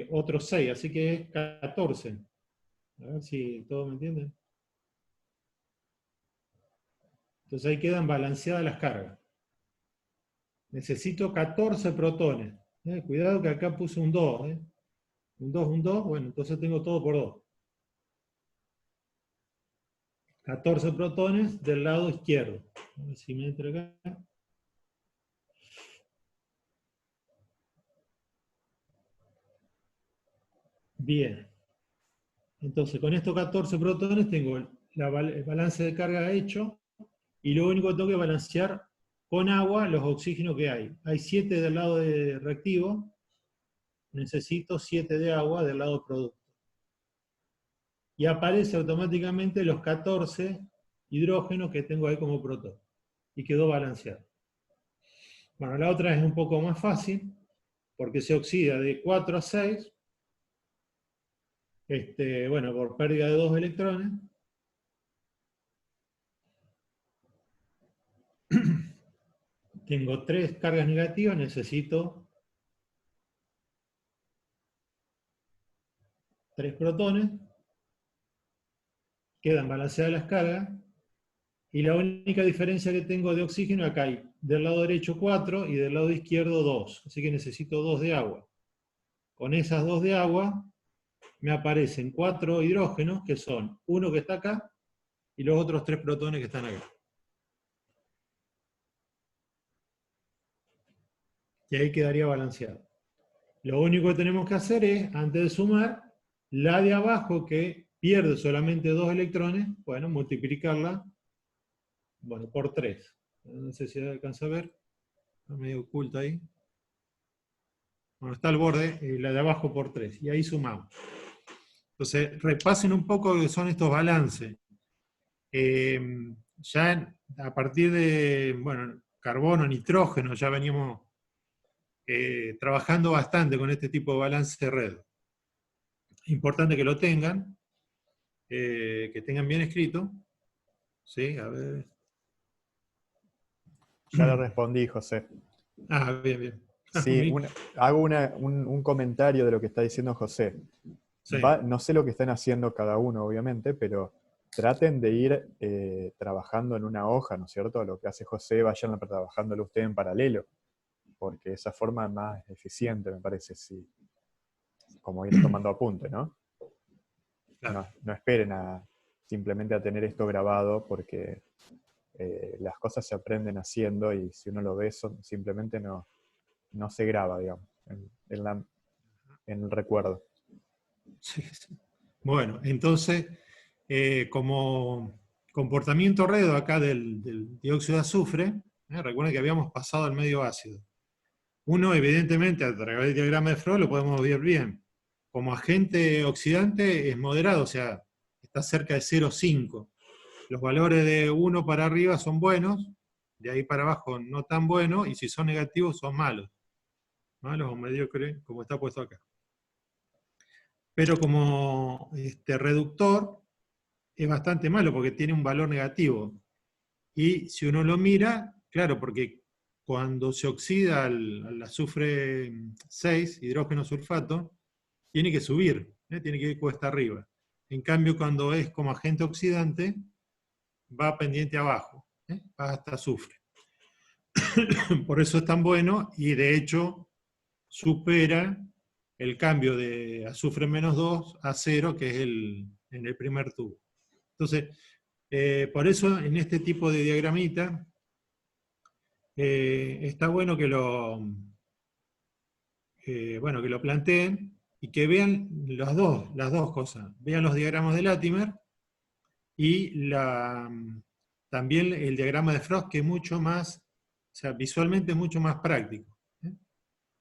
otro 6, así que es 14. A ver si todos me entienden. Entonces ahí quedan balanceadas las cargas. Necesito 14 protones. Cuidado que acá puse un 2. Un 2, un 2. Bueno, entonces tengo todo por 2. 14 protones del lado izquierdo. A ver si me entra acá. Bien. Entonces, con estos 14 protones tengo el balance de carga hecho, y lo único que tengo que balancear con agua los oxígenos que hay. Hay 7 del lado de reactivo, necesito 7 de agua del lado producto. Y aparece automáticamente los 14 hidrógenos que tengo ahí como protón. Y quedó balanceado. Bueno, la otra es un poco más fácil, porque se oxida de 4 a 6, bueno, por pérdida de 2 electrones. Tengo 3 cargas negativas, necesito 3 protones. Quedan balanceadas las cargas. Y la única diferencia que tengo de oxígeno, acá hay del lado derecho 4 y del lado izquierdo 2. Así que necesito 2 de agua. Con esas 2 de agua me aparecen 4 hidrógenos, que son uno que está acá y los otros 3 protones que están acá. Y ahí quedaría balanceado. Lo único que tenemos que hacer es, antes de sumar, la de abajo que pierde solamente 2 electrones, bueno, multiplicarla, bueno, por 3. No sé si alcanza a ver, está medio oculta ahí. Bueno, está al borde, la de abajo por 3, y ahí sumamos. Entonces, repasen un poco lo que son estos balances. Ya a partir de, bueno, carbono, nitrógeno, ya venimos trabajando bastante con este tipo de balance de red. Importante que lo tengan, que tengan bien escrito. Sí, a ver. Ya le respondí, José. Ah, bien, bien. Sí, hago un comentario de lo que está diciendo José. Sí. No sé lo que están haciendo cada uno, obviamente, pero traten de ir trabajando en una hoja, ¿no es cierto? Lo que hace José, vayan trabajándolo usted en paralelo, porque esa forma es más eficiente, me parece, sí. Como ir tomando apunte, ¿no? Claro. No esperen simplemente a tener esto grabado, porque las cosas se aprenden haciendo, y si uno lo ve, simplemente no se graba, digamos, en el recuerdo. Sí, sí. Bueno, entonces, como comportamiento redo acá del dióxido de azufre, recuerden que habíamos pasado al medio ácido. Uno, evidentemente, a través del diagrama de Frost lo podemos ver bien. Como agente oxidante es moderado, o sea, está cerca de 0,5. Los valores de 1 para arriba son buenos, de ahí para abajo no tan buenos, y si son negativos son malos. Malos o mediocres, como está puesto acá. Pero como reductor es bastante malo porque tiene un valor negativo. Y si uno lo mira, claro, porque cuando se oxida al azufre 6, hidrógeno sulfato, tiene que subir, tiene que ir cuesta arriba. En cambio, cuando es como agente oxidante, va pendiente abajo, va hasta azufre. Por eso es tan bueno y de hecho supera el cambio de azufre -2 a 0, que es en el primer tubo. Entonces, por eso en este tipo de diagramita está bueno que lo planteen y que vean las dos cosas. Vean los diagramas de Latimer y también el diagrama de Frost, que es mucho más, o sea, visualmente es mucho más práctico.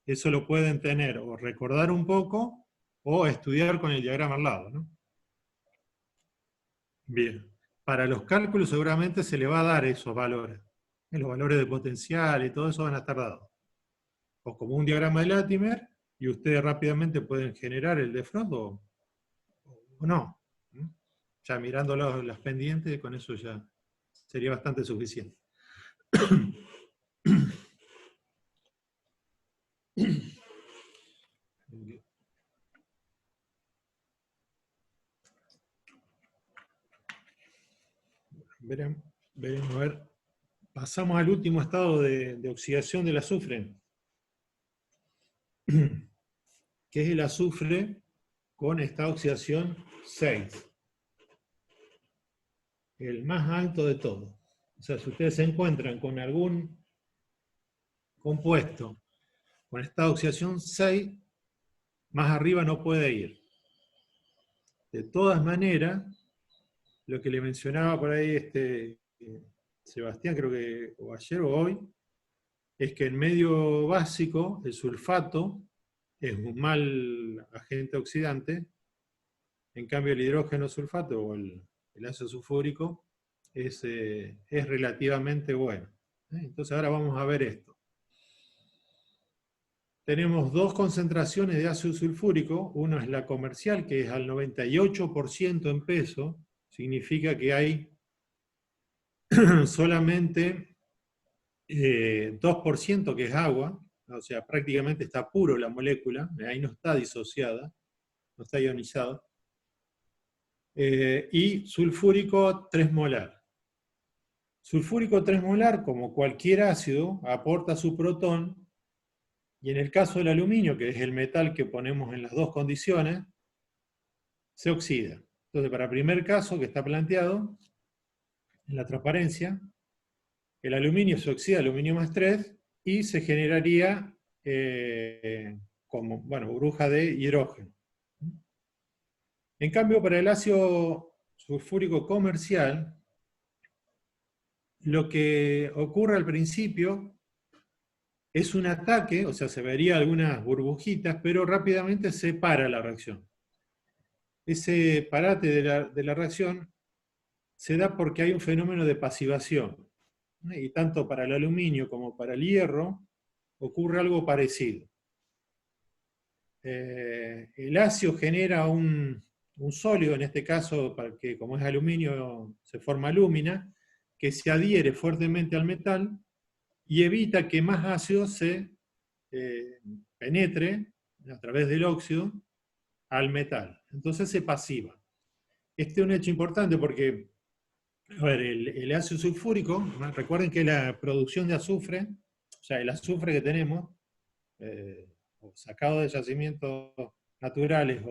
Eso lo pueden tener o recordar un poco o estudiar con el diagrama al lado, ¿no? Bien. Para los cálculos seguramente se le va a dar esos valores. Los valores de potencial y todo eso van a estar dados. O como un diagrama de Latimer, y ustedes rápidamente pueden generar el de Frost o no. Ya mirando las pendientes, con eso ya sería bastante suficiente. Veremos, a ver. Pasamos al último estado de oxidación del azufre, que es el azufre con estado de oxidación 6. El más alto de todos. O sea, si ustedes se encuentran con algún compuesto con estado de oxidación 6, más arriba no puede ir. De todas maneras, lo que le mencionaba por ahí Sebastián, creo que o ayer o hoy, es que en medio básico el sulfato es un mal agente oxidante, en cambio el hidrógeno sulfato o el ácido sulfúrico es relativamente bueno. Entonces ahora vamos a ver esto. Tenemos dos concentraciones de ácido sulfúrico, una es la comercial, que es al 98% en peso, significa que hay solamente 2% que es agua, o sea, prácticamente está puro la molécula, ahí no está disociada, no está ionizada, y sulfúrico 3 molar. Sulfúrico 3 molar, como cualquier ácido, aporta su protón, y en el caso del aluminio, que es el metal que ponemos en las dos condiciones, se oxida. Entonces, para el primer caso que está planteado, en la transparencia, el aluminio se oxida, aluminio más 3, y se generaría como, burbuja de hidrógeno. En cambio, para el ácido sulfúrico comercial, lo que ocurre al principio es un ataque, o sea, se vería algunas burbujitas, pero rápidamente se para la reacción. Ese parate de la reacción se da porque hay un fenómeno de pasivación. Y tanto para el aluminio como para el hierro ocurre algo parecido. El ácido genera un sólido, en este caso, para que como es aluminio se forma alúmina, que se adhiere fuertemente al metal y evita que más ácido se penetre a través del óxido al metal. Entonces se pasiva. Este es un hecho importante porque, a ver, el ácido sulfúrico, ¿no? Recuerden que la producción de azufre, o sea, el azufre que tenemos, o sacado de yacimientos naturales,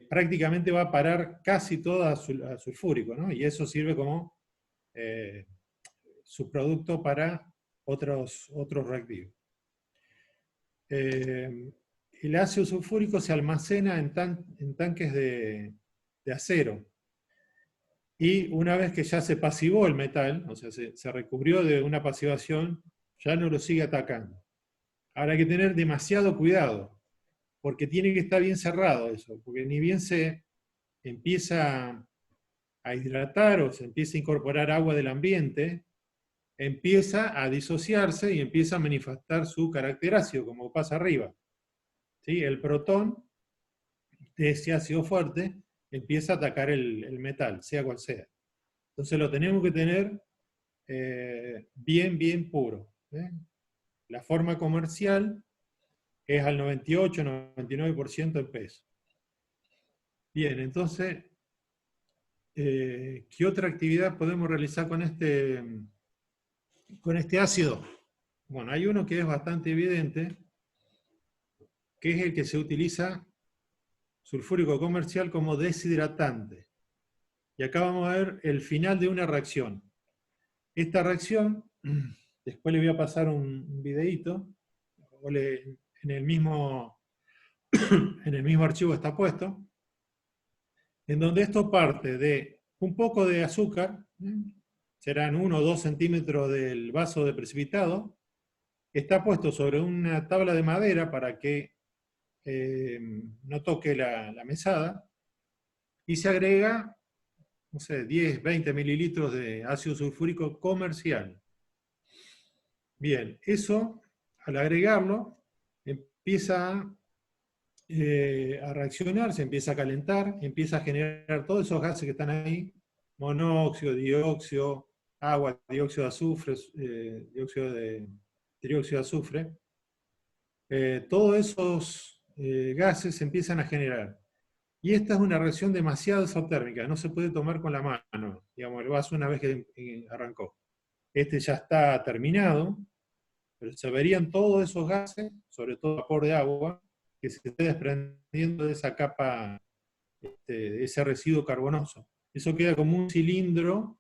prácticamente va a parar casi todo a sulfúrico, ¿no? Y eso sirve como subproducto para otros reactivos. El ácido sulfúrico se almacena en tanques de acero, y una vez que ya se pasivó el metal, o sea, se recubrió de una pasivación, ya no lo sigue atacando. Ahora hay que tener demasiado cuidado, porque tiene que estar bien cerrado eso, porque ni bien se empieza a hidratar o se empieza a incorporar agua del ambiente, empieza a disociarse y empieza a manifestar su carácter ácido, como pasa arriba. ¿Sí? El protón de ese ácido fuerte empieza a atacar el metal, sea cual sea. Entonces lo tenemos que tener bien, bien puro. La forma comercial es al 98-99% en peso. Bien, entonces, ¿qué otra actividad podemos realizar con este ácido? Bueno, hay uno que es bastante evidente, que es el que se utiliza sulfúrico comercial como deshidratante. Y acá vamos a ver el final de una reacción. Esta reacción, después le voy a pasar un videíto, en el mismo archivo está puesto, en donde esto parte de un poco de azúcar, serán 1 o 2 centímetros del vaso de precipitado, está puesto sobre una tabla de madera para que no toque la mesada, y se agrega, no sé, 10, 20 mililitros de ácido sulfúrico comercial. Bien, eso, al agregarlo, empieza a reaccionar, se empieza a calentar, empieza a generar todos esos gases que están ahí, monóxido, dióxido, agua, dióxido de azufre, trióxido de azufre. Todos esos gases se empiezan a generar. Y esta es una reacción demasiado exotérmica, no se puede tomar con la mano, digamos, el vaso una vez que arrancó. Este ya está terminado, pero se verían todos esos gases, sobre todo vapor de agua, que se esté desprendiendo de esa capa, de ese residuo carbonoso. Eso queda como un cilindro,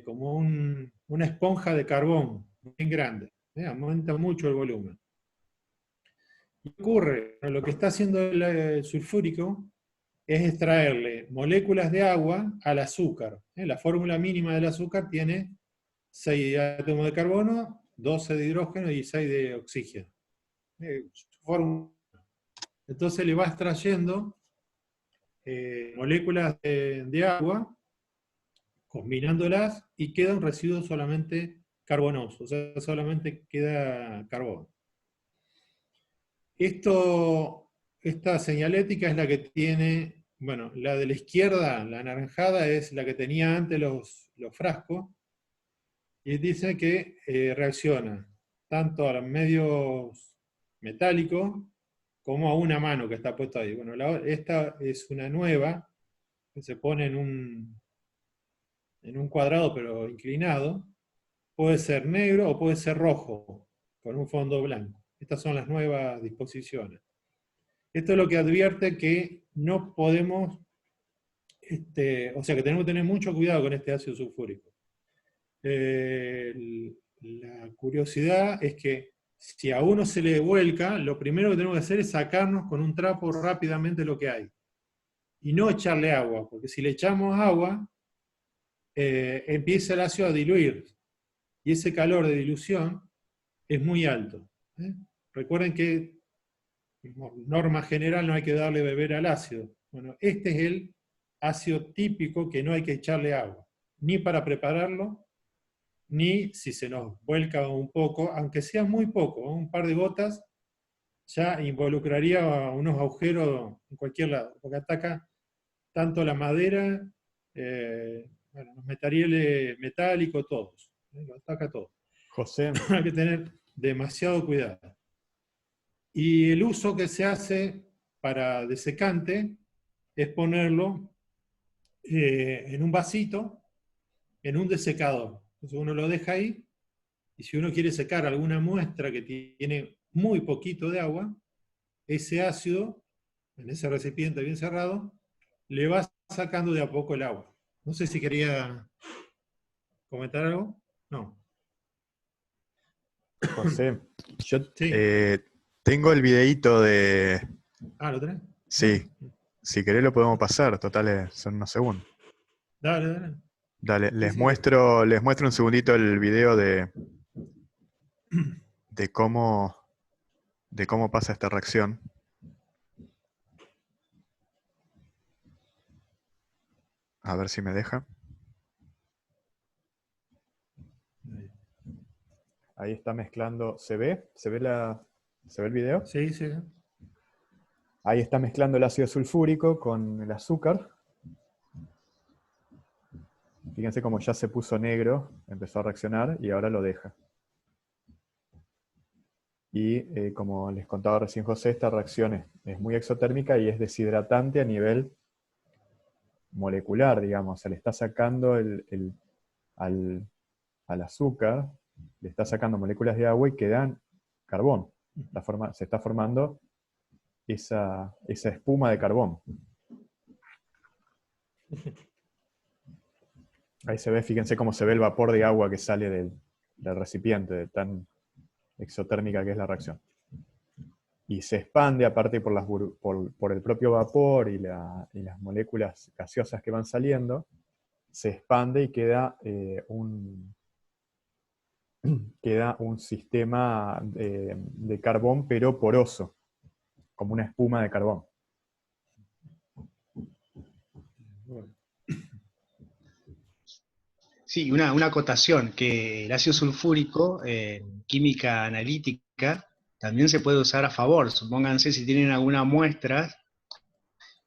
como una esponja de carbón, bien grande, aumenta mucho el volumen. ¿Qué ocurre? Lo que está haciendo el sulfúrico es extraerle moléculas de agua al azúcar. La fórmula mínima del azúcar tiene 6 átomos de carbono, 12 de hidrógeno y 6 de oxígeno. Entonces le va extrayendo moléculas de agua, combinándolas, y queda un residuo solamente carbonoso, o sea, solamente queda carbón. Esta señalética es la que tiene, bueno, la de la izquierda, la anaranjada, es la que tenía antes los frascos, y dice que reacciona tanto a los medios metálicos como a una mano que está puesta ahí. Bueno, esta es una nueva, que se pone en un cuadrado pero inclinado. Puede ser negro o puede ser rojo, con un fondo blanco. Estas son las nuevas disposiciones. Esto es lo que advierte que no podemos, o sea que tenemos que tener mucho cuidado con este ácido sulfúrico. La curiosidad es que si a uno se le vuelca, lo primero que tenemos que hacer es sacarnos con un trapo rápidamente lo que hay. Y no echarle agua, porque si le echamos agua, empieza el ácido a diluir. Y ese calor de dilución es muy alto. Recuerden que, por norma general, no hay que darle beber al ácido. Bueno, este es el ácido típico que no hay que echarle agua, ni para prepararlo, ni si se nos vuelca un poco, aunque sea muy poco, un par de gotas, ya involucraría unos agujeros en cualquier lado, porque ataca tanto la madera, los materiales metálicos, todos. Lo ataca todo. José, Hay que tener demasiado cuidado. Y el uso que se hace para desecante es ponerlo en un vasito, en un desecador. Entonces uno lo deja ahí, y si uno quiere secar alguna muestra que tiene muy poquito de agua, ese ácido, en ese recipiente bien cerrado, le va sacando de a poco el agua. No sé si quería comentar algo. No. José, yo Sí. tengo el videíto de... ¿Lo tenés? Sí, si querés lo podemos pasar, total son unos segundos. Dale, dale. Dale, Sí, les sí. muestro un segundito el video de cómo pasa esta reacción. A ver si me deja. Ahí está mezclando. ¿Se ve? ¿Se ve el video? Sí, sí. Ahí está mezclando el ácido sulfúrico con el azúcar. Fíjense cómo ya se puso negro, empezó a reaccionar y ahora lo deja. Y como les contaba recién José, esta reacción es muy exotérmica y es deshidratante a nivel molecular, digamos. O sea, le está sacando al azúcar, le está sacando moléculas de agua y quedan carbón. Se está formando esa espuma de carbón. Ahí se ve, fíjense cómo se ve el vapor de agua que sale del recipiente, de tan exotérmica que es la reacción. Y se expande, aparte por el propio vapor y las moléculas gaseosas que van saliendo, se expande y queda un sistema de carbón, pero poroso, como una espuma de carbón. Bueno. Sí, una acotación, que el ácido sulfúrico en química analítica también se puede usar a favor. Supónganse si tienen alguna muestra,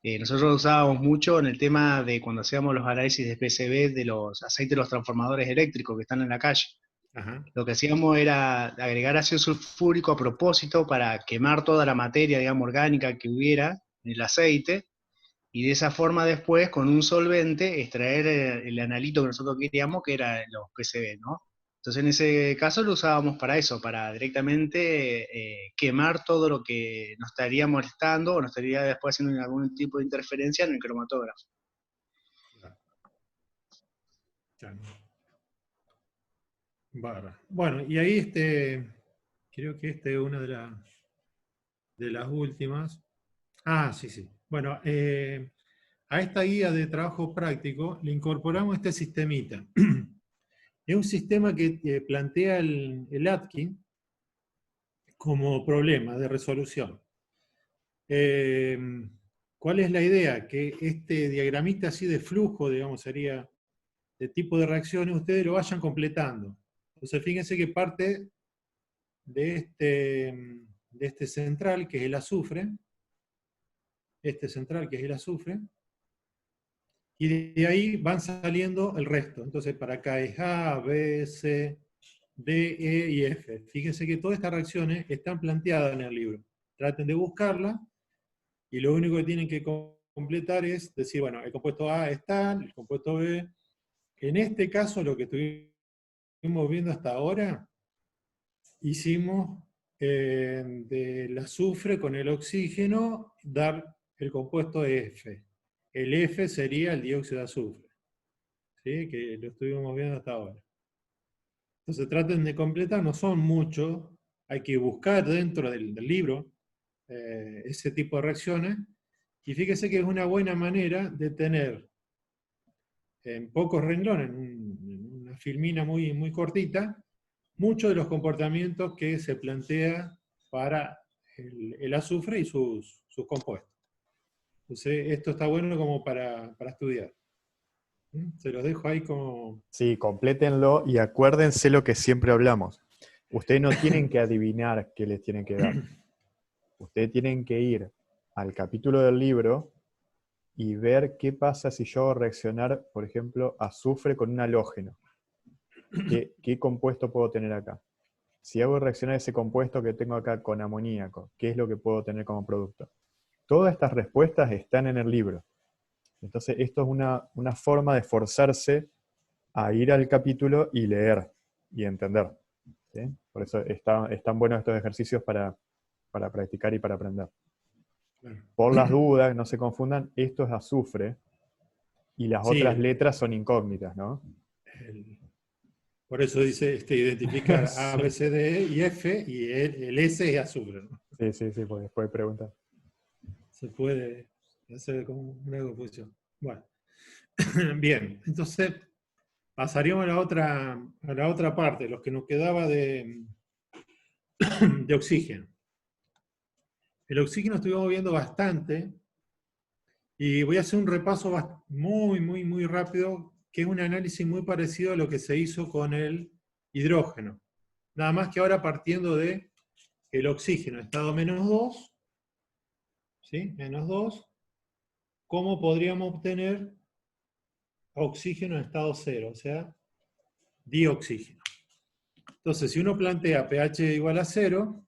nosotros lo usábamos mucho en el tema de cuando hacíamos los análisis de PCB de los aceites de los transformadores eléctricos que están en la calle. Ajá. Lo que hacíamos era agregar ácido sulfúrico a propósito para quemar toda la materia, digamos, orgánica que hubiera en el aceite, y de esa forma después, con un solvente, extraer el analito que nosotros queríamos, que era los PCB, ¿no? Entonces en ese caso lo usábamos para eso, para directamente quemar todo lo que nos estaría molestando o nos estaría después haciendo algún tipo de interferencia en el cromatógrafo. Claro. Bárbaro. Bueno, y ahí creo que es una de las últimas. Ah, sí, sí. Bueno, a esta guía de trabajo práctico le incorporamos este sistemita. Es un sistema que plantea el Atkin como problema de resolución. ¿Cuál es la idea? Que este diagramita así de flujo, digamos, sería de tipo de reacciones, ustedes lo vayan completando. Entonces, fíjense que parte de este central, que es el azufre, y de ahí van saliendo el resto. Entonces, para acá es A, B, C, D, E y F. Fíjense que todas estas reacciones están planteadas en el libro. Traten de buscarla, y lo único que tienen que completar es decir, bueno, el compuesto A está, el compuesto B. En este caso, lo que estuvimos viendo hasta ahora, hicimos del azufre con el oxígeno dar el compuesto F. El F sería el dióxido de azufre, ¿sí? Que lo estuvimos viendo hasta ahora. Entonces traten de completar, no son muchos, hay que buscar dentro del libro ese tipo de reacciones, y fíjese que es una buena manera de tener en pocos renglones, en una filmina muy, muy cortita, muchos de los comportamientos que se plantea para el azufre y sus compuestos. Entonces, esto está bueno como para estudiar. Se los dejo ahí como... Sí, complétenlo y acuérdense lo que siempre hablamos. Ustedes no tienen que adivinar qué les tienen que dar. Ustedes tienen que ir al capítulo del libro y ver qué pasa si yo hago reaccionar, por ejemplo, azufre con un halógeno. ¿Qué compuesto puedo tener acá? Si hago reaccionar ese compuesto que tengo acá con amoníaco, ¿qué es lo que puedo tener como producto? Todas estas respuestas están en el libro. Entonces, esto es una forma de forzarse a ir al capítulo y leer y entender. ¿Sí? Por eso están buenos estos ejercicios para practicar y para aprender. Por las dudas, no se confundan, esto es azufre y las Sí, otras letras son incógnitas, ¿no? por eso dice identificar A, B, C, D, E y F, y el S es azufre, ¿no? Sí, pues después preguntan. Se puede hacer como una confusión. Bueno, Bien, entonces pasaríamos a la otra parte, los que nos quedaba de oxígeno. El oxígeno estuvimos viendo bastante, y voy a hacer un repaso muy rápido, que es un análisis muy parecido a lo que se hizo con el hidrógeno. Nada más que ahora partiendo de el oxígeno, estado -2, ¿sí? -2, ¿cómo podríamos obtener oxígeno en estado 0? O sea, dioxígeno. Entonces, si uno plantea pH igual a 0,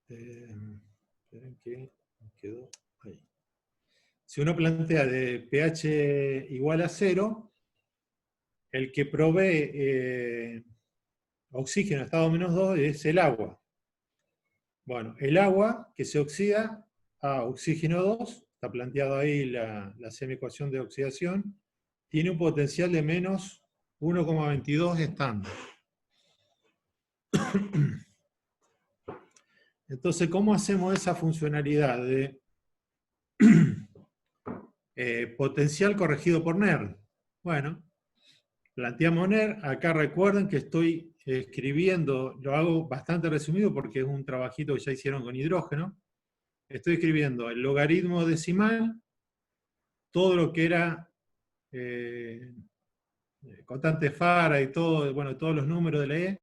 esperen que me quedó ahí. Si uno plantea de pH igual a 0, el que provee oxígeno en estado -2 es el agua. Bueno, el agua que se oxida a oxígeno 2, está planteado ahí la semiecuación de oxidación, tiene un potencial de menos 1,22 estándar. Entonces, ¿cómo hacemos esa funcionalidad de potencial corregido por NER? Bueno, planteamos NER. Acá recuerden que estoy escribiendo, lo hago bastante resumido porque es un trabajito que ya hicieron con hidrógeno. Estoy escribiendo el logaritmo decimal, todo lo que era constante Faraday y todo, bueno, todos los números de la E,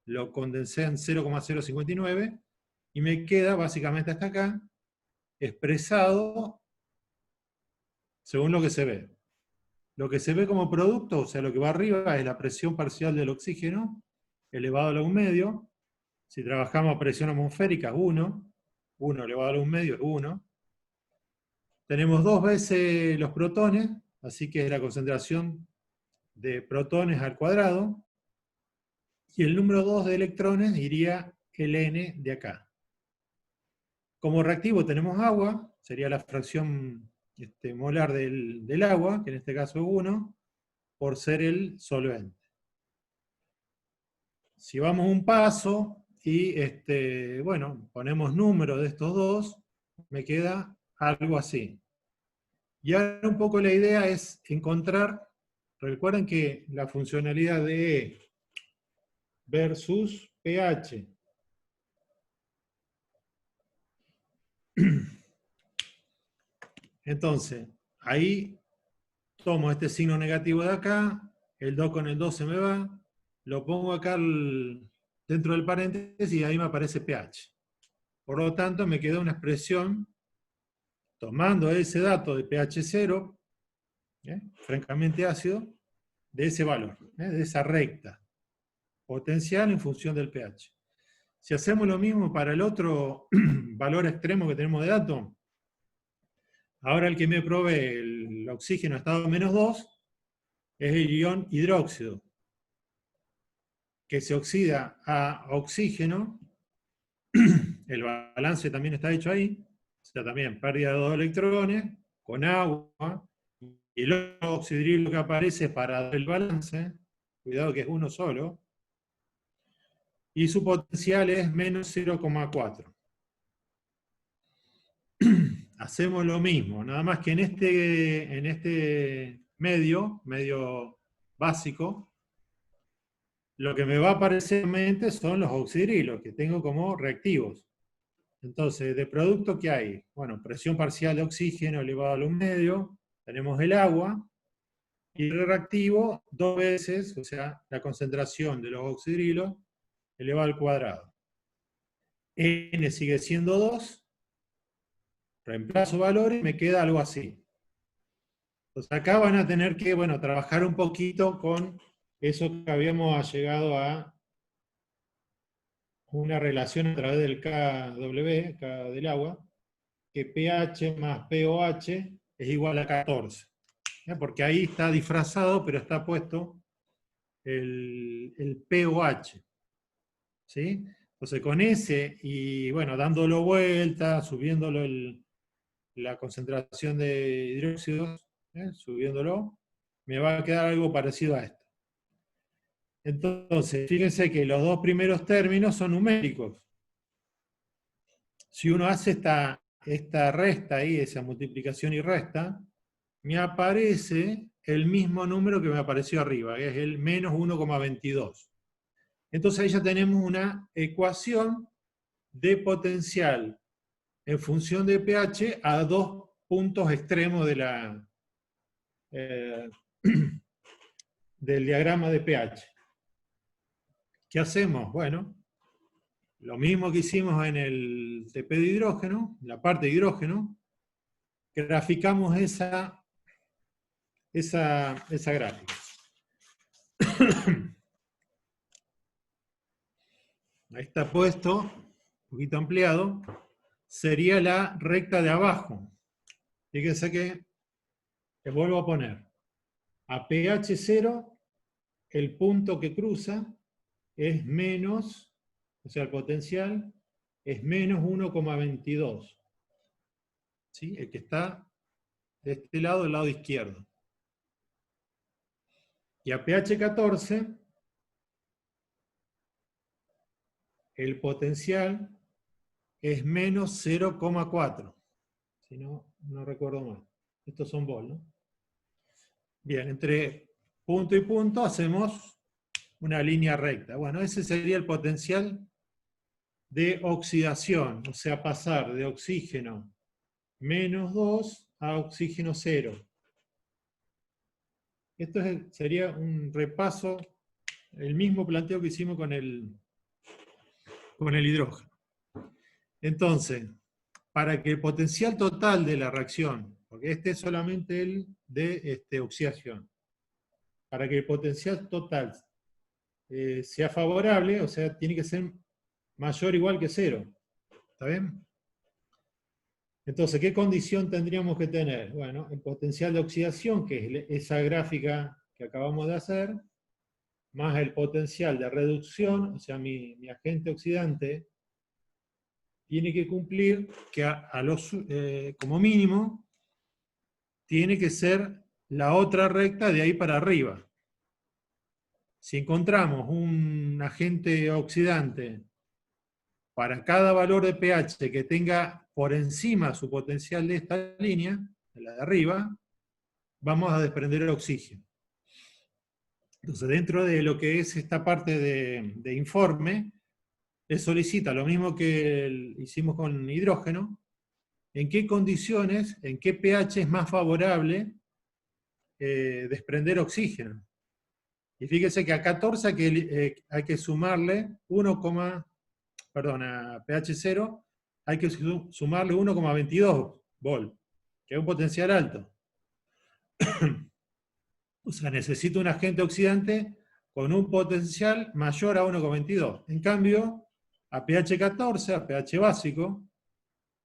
lo condensé en 0,059 y me queda básicamente hasta acá expresado según lo que se ve. Lo que se ve como producto, o sea, lo que va arriba es la presión parcial del oxígeno elevado a la 1/2. Si trabajamos a presión atmosférica, 1 elevado a la 1/2 es 1. Tenemos 2 veces los protones, así que es la concentración de protones al cuadrado, y el número 2 de electrones iría el N de acá. Como reactivo tenemos agua, sería la fracción molar del agua, que en este caso es 1, por ser el solvente. Si vamos un paso y bueno, ponemos número de estos dos, me queda algo así. Y ahora un poco la idea es encontrar, recuerden que la funcionalidad de E versus pH. Entonces, ahí tomo este signo negativo de acá, el 2 con el 2 se me va, lo pongo acá dentro del paréntesis y ahí me aparece pH. Por lo tanto, me queda una expresión tomando ese dato de pH 0, francamente ácido, de ese valor, de esa recta potencial en función del pH. Si hacemos lo mismo para el otro valor extremo que tenemos de dato, ahora el que me provee el oxígeno a estado -2 es el ion hidróxido, que se oxida a oxígeno. El balance también está hecho ahí, o sea, también pérdida de 2 electrones, con agua, y el oxidrilo que aparece para dar el balance, cuidado que es uno solo, y su potencial es menos 0,4. Hacemos lo mismo, nada más que en este medio básico, lo que me va a aparecer en mente son los oxidrilos, que tengo como reactivos. Entonces, de producto, ¿qué hay? Bueno, presión parcial de oxígeno elevado a la 1/2, tenemos el agua, y el reactivo 2 veces, o sea, la concentración de los oxidrilos elevado al cuadrado. N sigue siendo 2, reemplazo valores, me queda algo así. Entonces acá van a tener que, bueno, trabajar un poquito con eso que habíamos llegado a una relación a través del KW, K del agua, que pH más pOH es igual a 14. Porque ahí está disfrazado, pero está puesto el pOH. ¿Sí? Entonces con ese, y bueno, dándolo vuelta, subiéndolo la concentración de hidróxidos, subiéndolo, me va a quedar algo parecido a esto. Entonces, fíjense que los dos primeros términos son numéricos. Si uno hace esta resta ahí, esa multiplicación y resta, me aparece el mismo número que me apareció arriba, que es el menos 1,22. Entonces ahí ya tenemos una ecuación de potencial en función de pH a dos puntos extremos de del diagrama de pH. ¿Qué hacemos? Bueno, lo mismo que hicimos en el TP de hidrógeno, la parte de hidrógeno, graficamos esa gráfica. Ahí está puesto, un poquito ampliado, sería la recta de abajo. Fíjense que vuelvo a poner. A pH 0, el punto que cruza es menos, o sea, el potencial es menos 1,22. ¿Sí? El que está de este lado, del lado izquierdo. Y a pH 14, el potencial es menos 0,4. Si no, no recuerdo mal. Estos son vol, ¿no? Bien, entre punto y punto hacemos una línea recta. Bueno, ese sería el potencial de oxidación, o sea, pasar de oxígeno menos 2 a oxígeno 0. Esto sería un repaso, el mismo planteo que hicimos con el hidrógeno. Entonces, para que el potencial total de la reacción, porque este es solamente el de oxidación, para que el potencial total sea favorable, o sea, tiene que ser mayor o igual que 0. ¿Está bien? Entonces, ¿qué condición tendríamos que tener? Bueno, el potencial de oxidación, que es esa gráfica que acabamos de hacer, más el potencial de reducción, o sea, mi agente oxidante, tiene que cumplir que como mínimo tiene que ser la otra recta de ahí para arriba. Si encontramos un agente oxidante para cada valor de pH que tenga por encima su potencial de esta línea, de la de arriba, vamos a desprender el oxígeno. Entonces, dentro de lo que es esta parte de informe, le solicita lo mismo que hicimos con hidrógeno, en qué condiciones, en qué pH es más favorable desprender oxígeno. Y fíjense que a 14 hay que sumarle a pH 0 hay que sumarle 1,22 volt, que es un potencial alto. O sea, necesito un agente oxidante con un potencial mayor a 1,22. En cambio, a pH 14, a pH básico,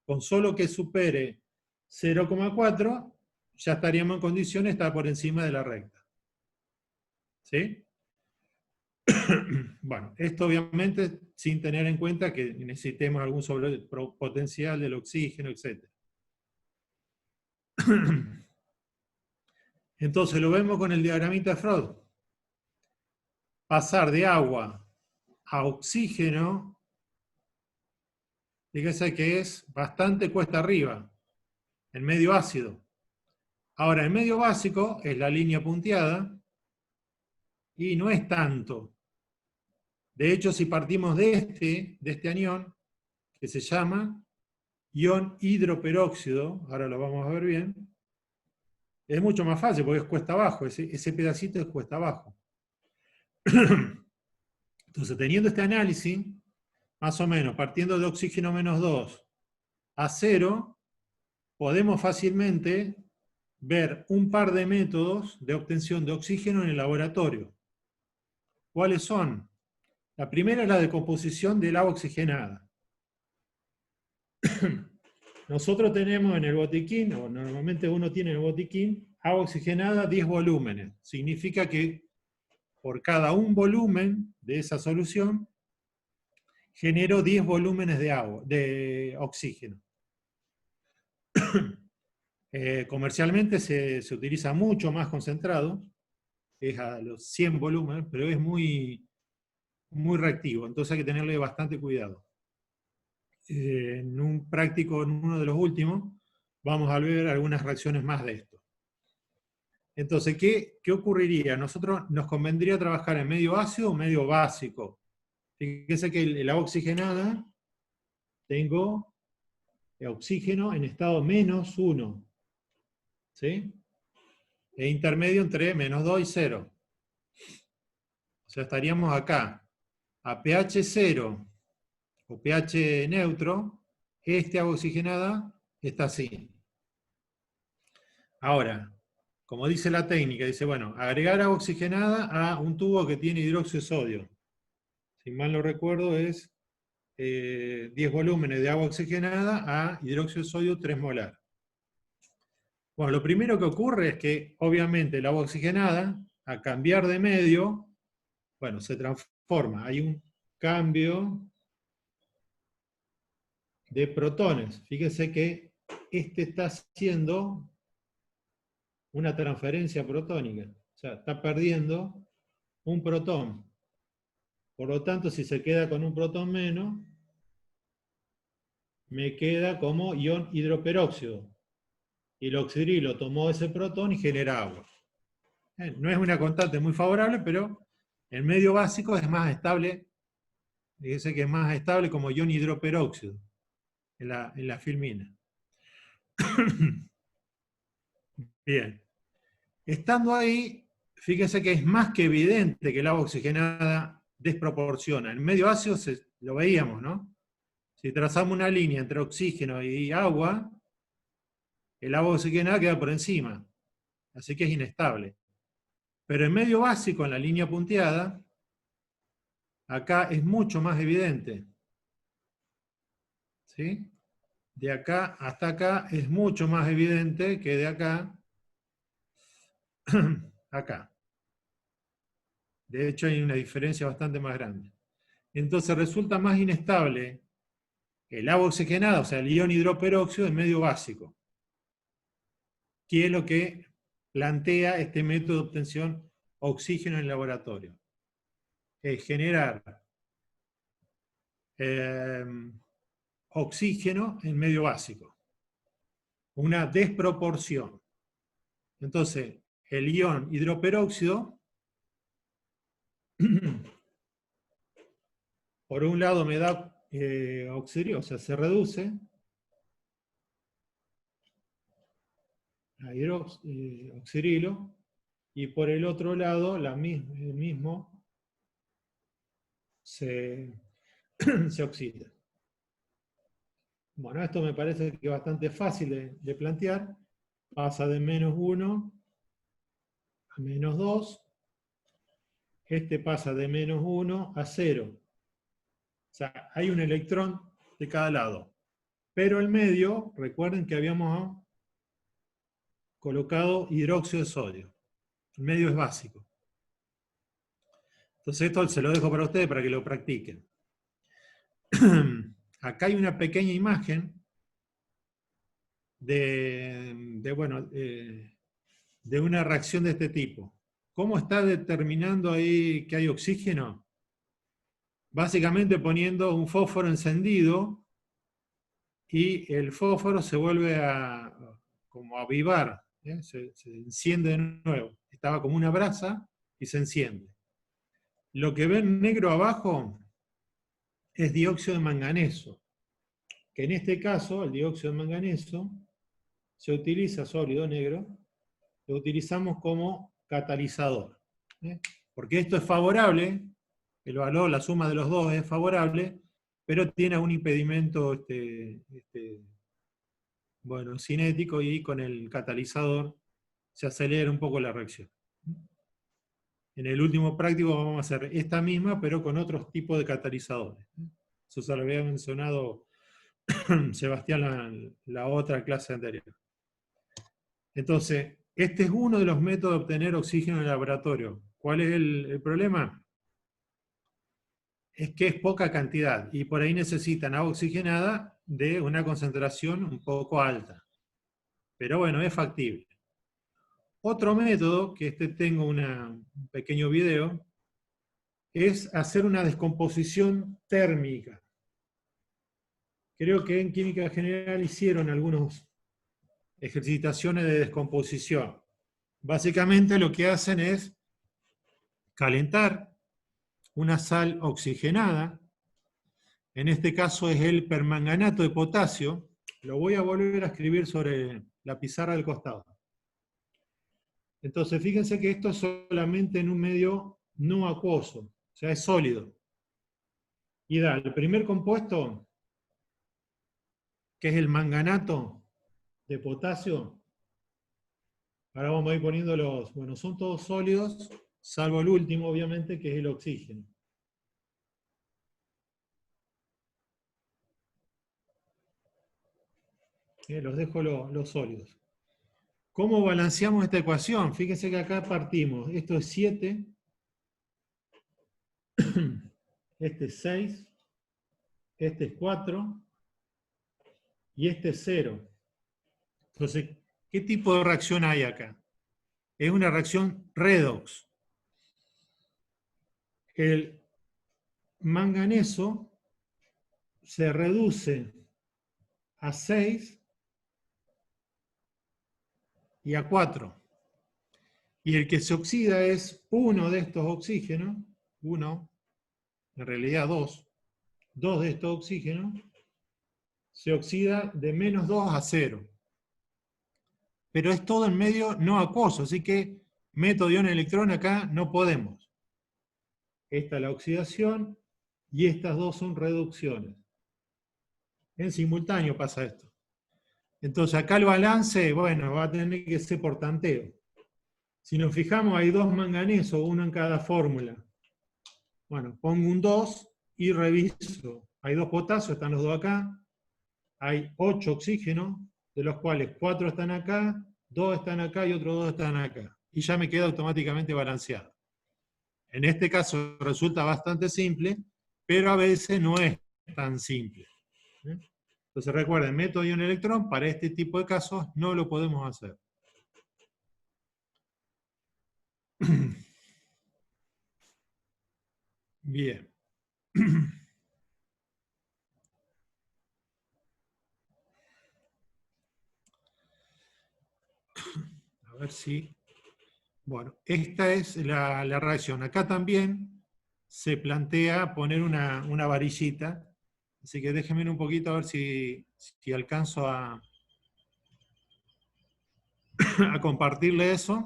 con solo que supere 0,4, ya estaríamos en condiciones de estar por encima de la recta. ¿Sí? Bueno, esto obviamente sin tener en cuenta que necesitemos algún sobrepotencial del oxígeno, etc. Entonces lo vemos con el diagramita de Freud. Pasar de agua a oxígeno, fíjese que es bastante cuesta arriba, en medio ácido. Ahora, el medio básico es la línea punteada y no es tanto. De hecho, si partimos de este anión, que se llama ion hidroperóxido, ahora lo vamos a ver bien, es mucho más fácil porque es cuesta abajo, ese pedacito es cuesta abajo. Entonces, teniendo este análisis, más o menos, partiendo de oxígeno menos 2 a 0, podemos fácilmente ver un par de métodos de obtención de oxígeno en el laboratorio. ¿Cuáles son? La primera es la decomposición del agua oxigenada. Nosotros tenemos en el botiquín, o normalmente uno tiene en el botiquín, agua oxigenada 10 volúmenes. Significa que por cada un volumen de esa solución, genero 10 volúmenes de oxígeno. Comercialmente se utiliza mucho más concentrado, es a los 100 volúmenes, pero es muy reactivo, entonces hay que tenerle bastante cuidado. en un práctico, en uno de los últimos, vamos a ver algunas reacciones más de esto. Entonces, ¿qué ocurriría? Nosotros nos convendría trabajar en medio ácido o medio básico. Fíjense que el agua oxigenada, tengo oxígeno en estado -1, ¿sí? E intermedio entre -2 y 0. O sea, estaríamos acá. A pH 0 o pH neutro, este agua oxigenada está así. Ahora, como dice la técnica, dice, bueno, agregar agua oxigenada a un tubo que tiene hidróxido de sodio. Si mal no recuerdo, es 10 volúmenes de agua oxigenada a hidróxido de sodio 3 molar. Bueno, lo primero que ocurre es que, obviamente, el agua oxigenada, a cambiar de medio, bueno, se transforma. Hay un cambio de protones. Fíjense que este está haciendo una transferencia protónica. O sea, está perdiendo un protón. Por lo tanto, si se queda con un protón menos, me queda como ion hidroperóxido. Y el oxidrilo tomó ese protón y genera agua. No es una constante muy favorable, pero el medio básico es más estable. Fíjense que es más estable como ion hidroperóxido en la filmina. Bien. Estando ahí, fíjense que es más que evidente que el agua oxigenada desproporciona. En medio ácido lo veíamos, ¿no? Si trazamos una línea entre oxígeno y agua, el agua oxigenada queda por encima. Así que es inestable. Pero en medio básico, en la línea punteada, acá es mucho más evidente. ¿Sí? De acá hasta acá es mucho más evidente que de acá acá. De hecho, hay una diferencia bastante más grande. Entonces resulta más inestable el agua oxigenada, o sea, el ion hidroperóxido en medio básico, que es lo que plantea este método de obtención oxígeno en el laboratorio. Es generar oxígeno en medio básico. Una desproporción. Entonces, el ion hidroperóxido, por un lado me da oxidrilo, o sea, se reduce a oxidrilo, y por el otro lado, el mismo se oxida. Bueno, esto me parece que es bastante fácil de plantear. Pasa de -1 a -2. Este pasa de -1 a 0. O sea, hay un electrón de cada lado. Pero el medio, recuerden que habíamos colocado hidróxido de sodio. El medio es básico. Entonces esto se lo dejo para ustedes para que lo practiquen. Acá hay una pequeña imagen de una reacción de este tipo. ¿Cómo está determinando ahí que hay oxígeno? Básicamente poniendo un fósforo encendido y el fósforo se vuelve como a avivar, ¿eh? Se enciende de nuevo. Estaba como una brasa y se enciende. Lo que ven negro abajo es dióxido de manganeso, que en este caso el dióxido de manganeso se utiliza sólido negro, lo utilizamos como catalizador. Porque esto es favorable, el valor, la suma de los dos es favorable, pero tiene un impedimento cinético, y con el catalizador se acelera un poco la reacción. En el último práctico vamos a hacer esta misma, pero con otros tipos de catalizadores. Eso se lo había mencionado Sebastián la otra clase anterior. Entonces, este es uno de los métodos de obtener oxígeno en el laboratorio. ¿Cuál es el problema? Es que es poca cantidad, y por ahí necesitan agua oxigenada de una concentración un poco alta. Pero bueno, es factible. Otro método, que tengo un pequeño video, es hacer una descomposición térmica. creo que en química general hicieron algunas ejercitaciones de descomposición. Básicamente lo que hacen es calentar una sal oxigenada, en este caso es el permanganato de potasio, lo voy a volver a escribir sobre la pizarra del costado. Entonces, fíjense que esto es solamente en un medio no acuoso, o sea, es sólido. Y da el primer compuesto, que es el manganato de potasio. Ahora vamos a ir poniendo los, bueno, son todos sólidos, salvo el último, obviamente, que es el oxígeno. Los dejo los sólidos. ¿Cómo balanceamos esta ecuación? Fíjense que acá partimos. Esto es 7. Este es 6. Este es 4. Y este es 0. Entonces, ¿qué tipo de reacción hay acá? Es una reacción redox. El manganeso se reduce a 6 y a 4. Y el que se oxida es uno de estos oxígenos, uno, en realidad dos de estos oxígenos, se oxida de -2 a 0. Pero es todo en medio no acuoso, así que método ion-electrón acá no podemos. Esta es la oxidación y estas dos son reducciones. En simultáneo pasa esto. Entonces acá el balance, bueno, va a tener que ser por tanteo. Si nos fijamos, hay 2 manganesos, uno en cada fórmula. Bueno, pongo un 2 y reviso. Hay 2 potasios, están los 2 acá. Hay 8 oxígenos, de los cuales 4 están acá, 2 están acá y otros 2 están acá. Y ya me queda automáticamente balanceado. En este caso resulta bastante simple, pero a veces no es tan simple. Entonces recuerden, método ion-electrón, para este tipo de casos no lo podemos hacer. Bien. A ver si... Bueno, esta es la reacción. Acá también se plantea poner una varillita, así que déjenme un poquito a ver si alcanzo a compartirle eso.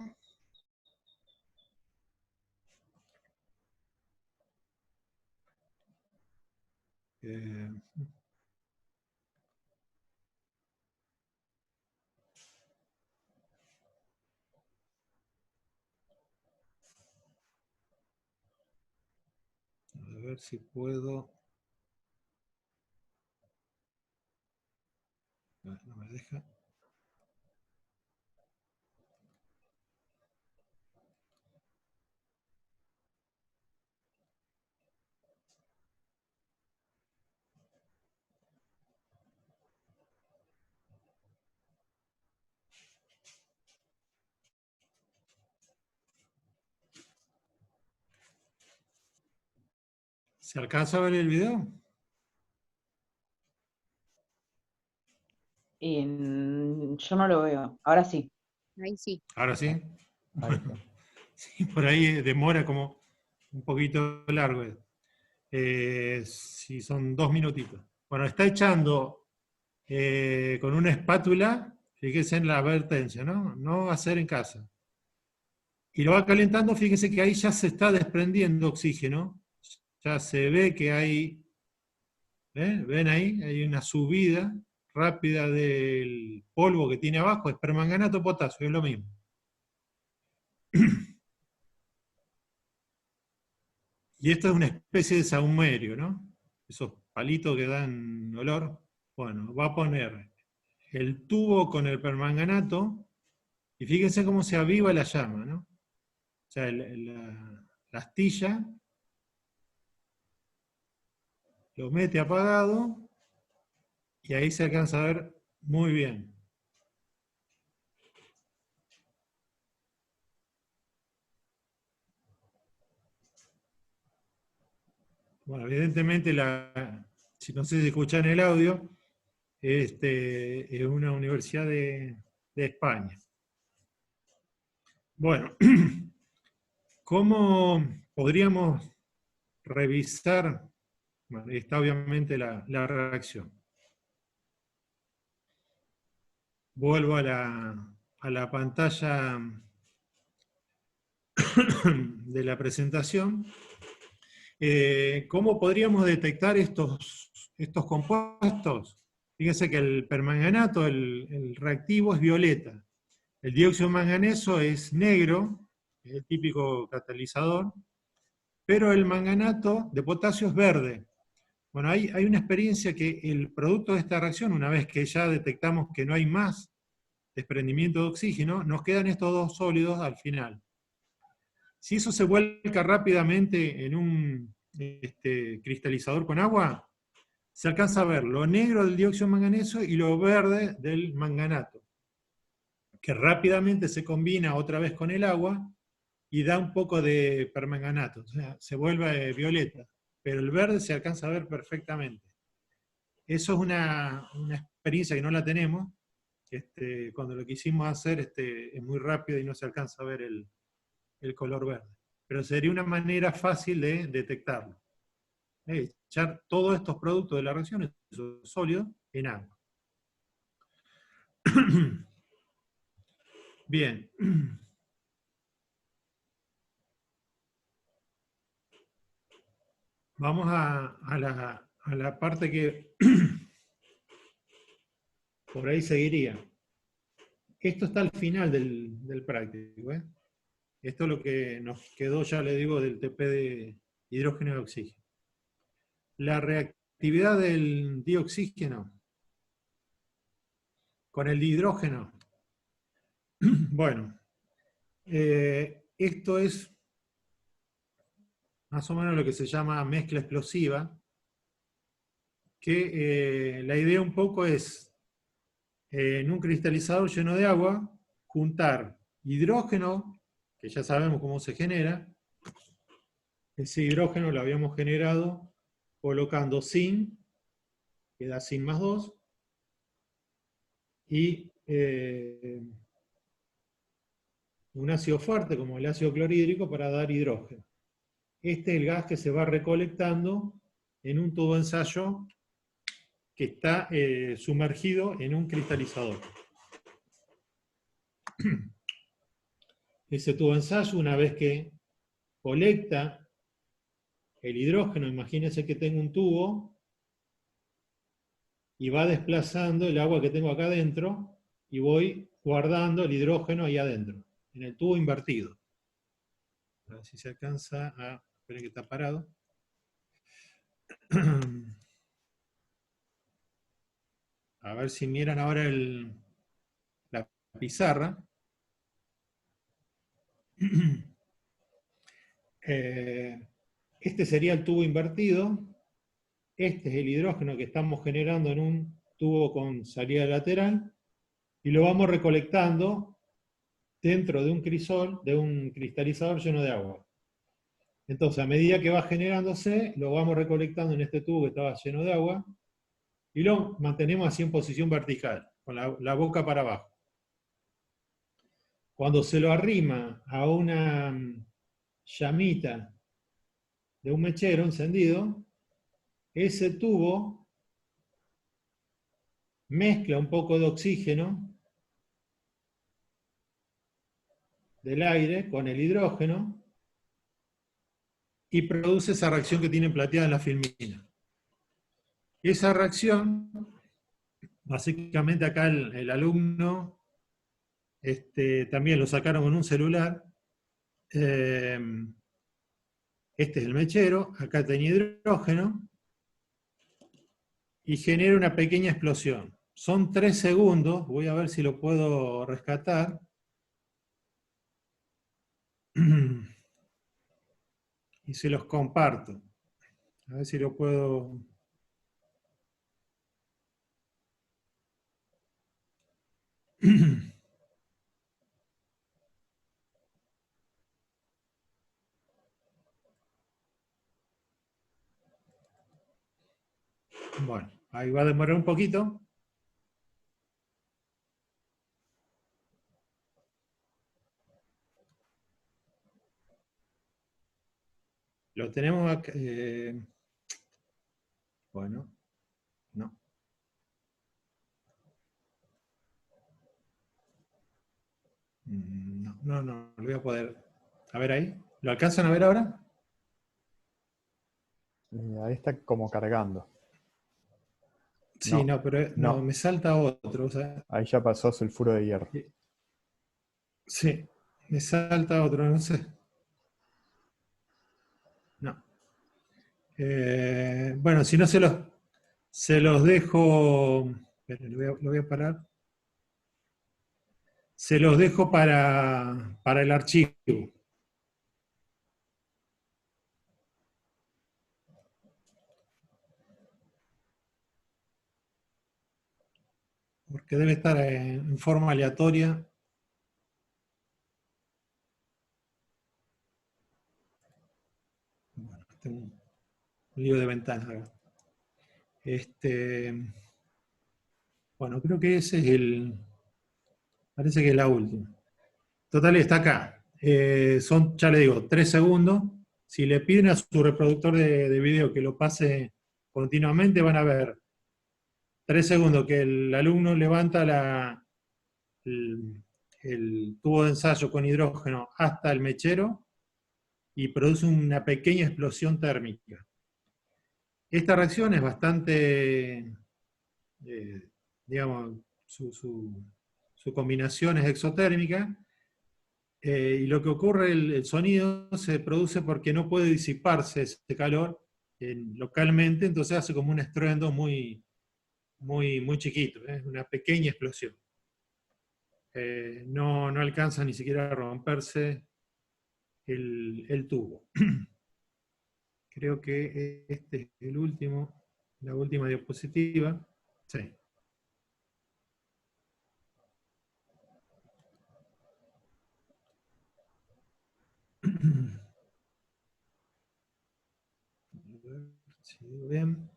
A ver si puedo... No me deja. ¿Se alcanza a ver el video? Yo no lo veo. Ahora sí. Ahí sí. Ahora sí. Ahí está. Sí, por ahí demora como un poquito largo. Sí, son 2 minutitos. Bueno, está echando con una espátula, fíjense en la advertencia, ¿no? No hacer en casa. Y lo va calentando, fíjense que ahí ya se está desprendiendo oxígeno. Ya se ve que hay, ¿ven ahí? Hay una subida rápida del polvo que tiene abajo, es permanganato potasio, es lo mismo. Y esto es una especie de sahumerio, ¿no? Esos palitos que dan olor. Bueno, va a poner el tubo con el permanganato y fíjense cómo se aviva la llama, ¿no? O sea, la astilla lo mete apagado y ahí se alcanza a ver muy bien. Bueno, evidentemente, si no sé si escuchan el audio, Es una universidad de España. Bueno, ¿cómo podríamos revisar? Bueno, está obviamente la reacción. Vuelvo a la pantalla de la presentación. ¿Cómo podríamos detectar estos compuestos? Fíjense que el permanganato, el reactivo, es violeta. El dióxido de manganeso es negro, es el típico catalizador, pero el manganato de potasio es verde. Bueno, hay una experiencia que el producto de esta reacción, una vez que ya detectamos que no hay más desprendimiento de oxígeno, nos quedan estos dos sólidos al final. Si eso se vuelca rápidamente en un cristalizador con agua, se alcanza a ver lo negro del dióxido de manganeso y lo verde del manganato, que rápidamente se combina otra vez con el agua y da un poco de permanganato, o sea, se vuelve violeta, pero el verde se alcanza a ver perfectamente. Eso es una experiencia que no la tenemos. Cuando lo quisimos hacer es muy rápido y no se alcanza a ver el color verde. Pero sería una manera fácil de detectarlo. Echar todos estos productos de la reacción, esos sólidos, en agua. Bien. Vamos a la parte que por ahí seguiría. Esto está al final del práctico. Esto es lo que nos quedó, ya le digo, del TP de hidrógeno y oxígeno. La reactividad del dioxígeno con el hidrógeno. Bueno, esto es más o menos lo que se llama mezcla explosiva, que la idea un poco es, en un cristalizador lleno de agua, juntar hidrógeno, que ya sabemos cómo se genera. Ese hidrógeno lo habíamos generado colocando zinc, que da zinc más 2, y un ácido fuerte como el ácido clorhídrico para dar hidrógeno. Este es el gas que se va recolectando en un tubo de ensayo que está sumergido en un cristalizador. Ese tubo de ensayo, una vez que colecta el hidrógeno, imagínense que tengo un tubo, y va desplazando el agua que tengo acá adentro, y voy guardando el hidrógeno ahí adentro, en el tubo invertido. A ver si se alcanza a... Esperen que está parado. A ver si miran ahora la pizarra. Este sería el tubo invertido. Este es el hidrógeno que estamos generando en un tubo con salida lateral. Y lo vamos recolectando dentro de un crisol, de un cristalizador lleno de agua. Entonces, a medida que va generándose, lo vamos recolectando en este tubo que estaba lleno de agua, y lo mantenemos así en posición vertical, con la boca para abajo. Cuando se lo arrima a una llamita de un mechero encendido, ese tubo mezcla un poco de oxígeno del aire con el hidrógeno y produce esa reacción que tienen plateada en la filmina. Esa reacción, básicamente acá el alumno también lo sacaron con un celular. Este es el mechero, acá tenía hidrógeno, y genera una pequeña explosión. Son 3 segundos, voy a ver si lo puedo rescatar. Y se los comparto. A ver si lo puedo... Bueno, ahí va a demorar un poquito. Lo tenemos acá. Bueno, no. No, lo voy a poder. A ver ahí. ¿Lo alcanzan a ver ahora? Ahí está como cargando. Sí, No, pero no. me salta otro. O sea, Ahí ya pasó sulfuro de hierro. sí, me salta otro, no sé. No. Bueno, si no se los dejo. Esperen, lo voy a parar. Se los dejo para el archivo. Porque debe estar en forma aleatoria. Bueno, tengo un lío de ventanas acá. Bueno, creo que ese es parece que es la última. Total, está acá. Son, ya le digo, 3 segundos. Si le piden a su reproductor de video que lo pase continuamente, van a ver 3 segundos que el alumno levanta el tubo de ensayo con hidrógeno hasta el mechero y produce una pequeña explosión térmica. Esta reacción es bastante, digamos, su combinación es exotérmica, y lo que ocurre, el sonido se produce porque no puede disiparse ese calor localmente, entonces hace como un estruendo muy, muy, muy chiquito, una pequeña explosión. No alcanza ni siquiera a romperse el tubo. Creo que este es el último, la última diapositiva. Sí. A ver si lo ven.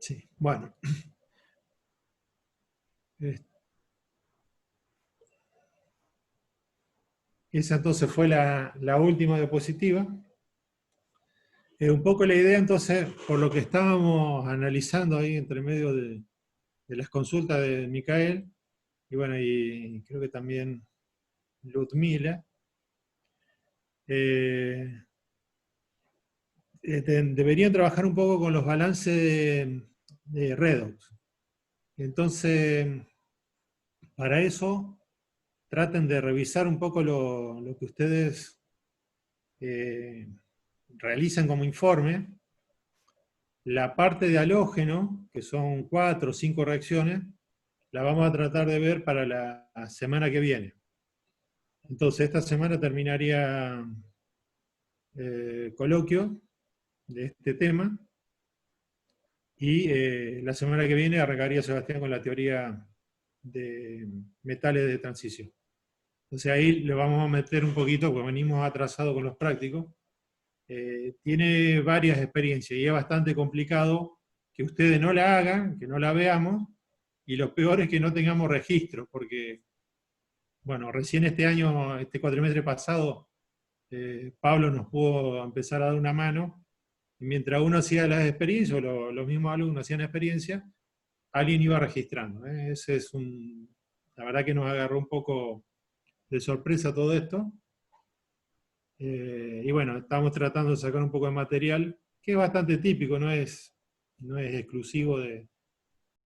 Sí, bueno. Esa entonces fue la última diapositiva. Un poco la idea entonces, por lo que estábamos analizando ahí entre medio de las consultas de Micael, y bueno, y creo que también Ludmila, deberían trabajar un poco con los balances de redox. Entonces, para eso, traten de revisar un poco lo que ustedes realizan como informe. La parte de halógeno, que son 4 o 5 reacciones, la vamos a tratar de ver para la semana que viene. Entonces, esta semana terminaría coloquio de este tema, y la semana que viene arrancaría Sebastián con la teoría de metales de transición. Entonces ahí le vamos a meter un poquito, porque venimos atrasados con los prácticos. Tiene varias experiencias y es bastante complicado que ustedes no la hagan, que no la veamos, y lo peor es que no tengamos registro, porque, bueno, recién este año, este cuatrimestre pasado, Pablo nos pudo empezar a dar una mano, y mientras uno hacía las experiencias, o los mismos alumnos hacían la experiencia, alguien iba registrando. Ese es la verdad que nos agarró un poco de sorpresa todo esto. Y bueno, estamos tratando de sacar un poco de material, que es bastante típico, no es exclusivo de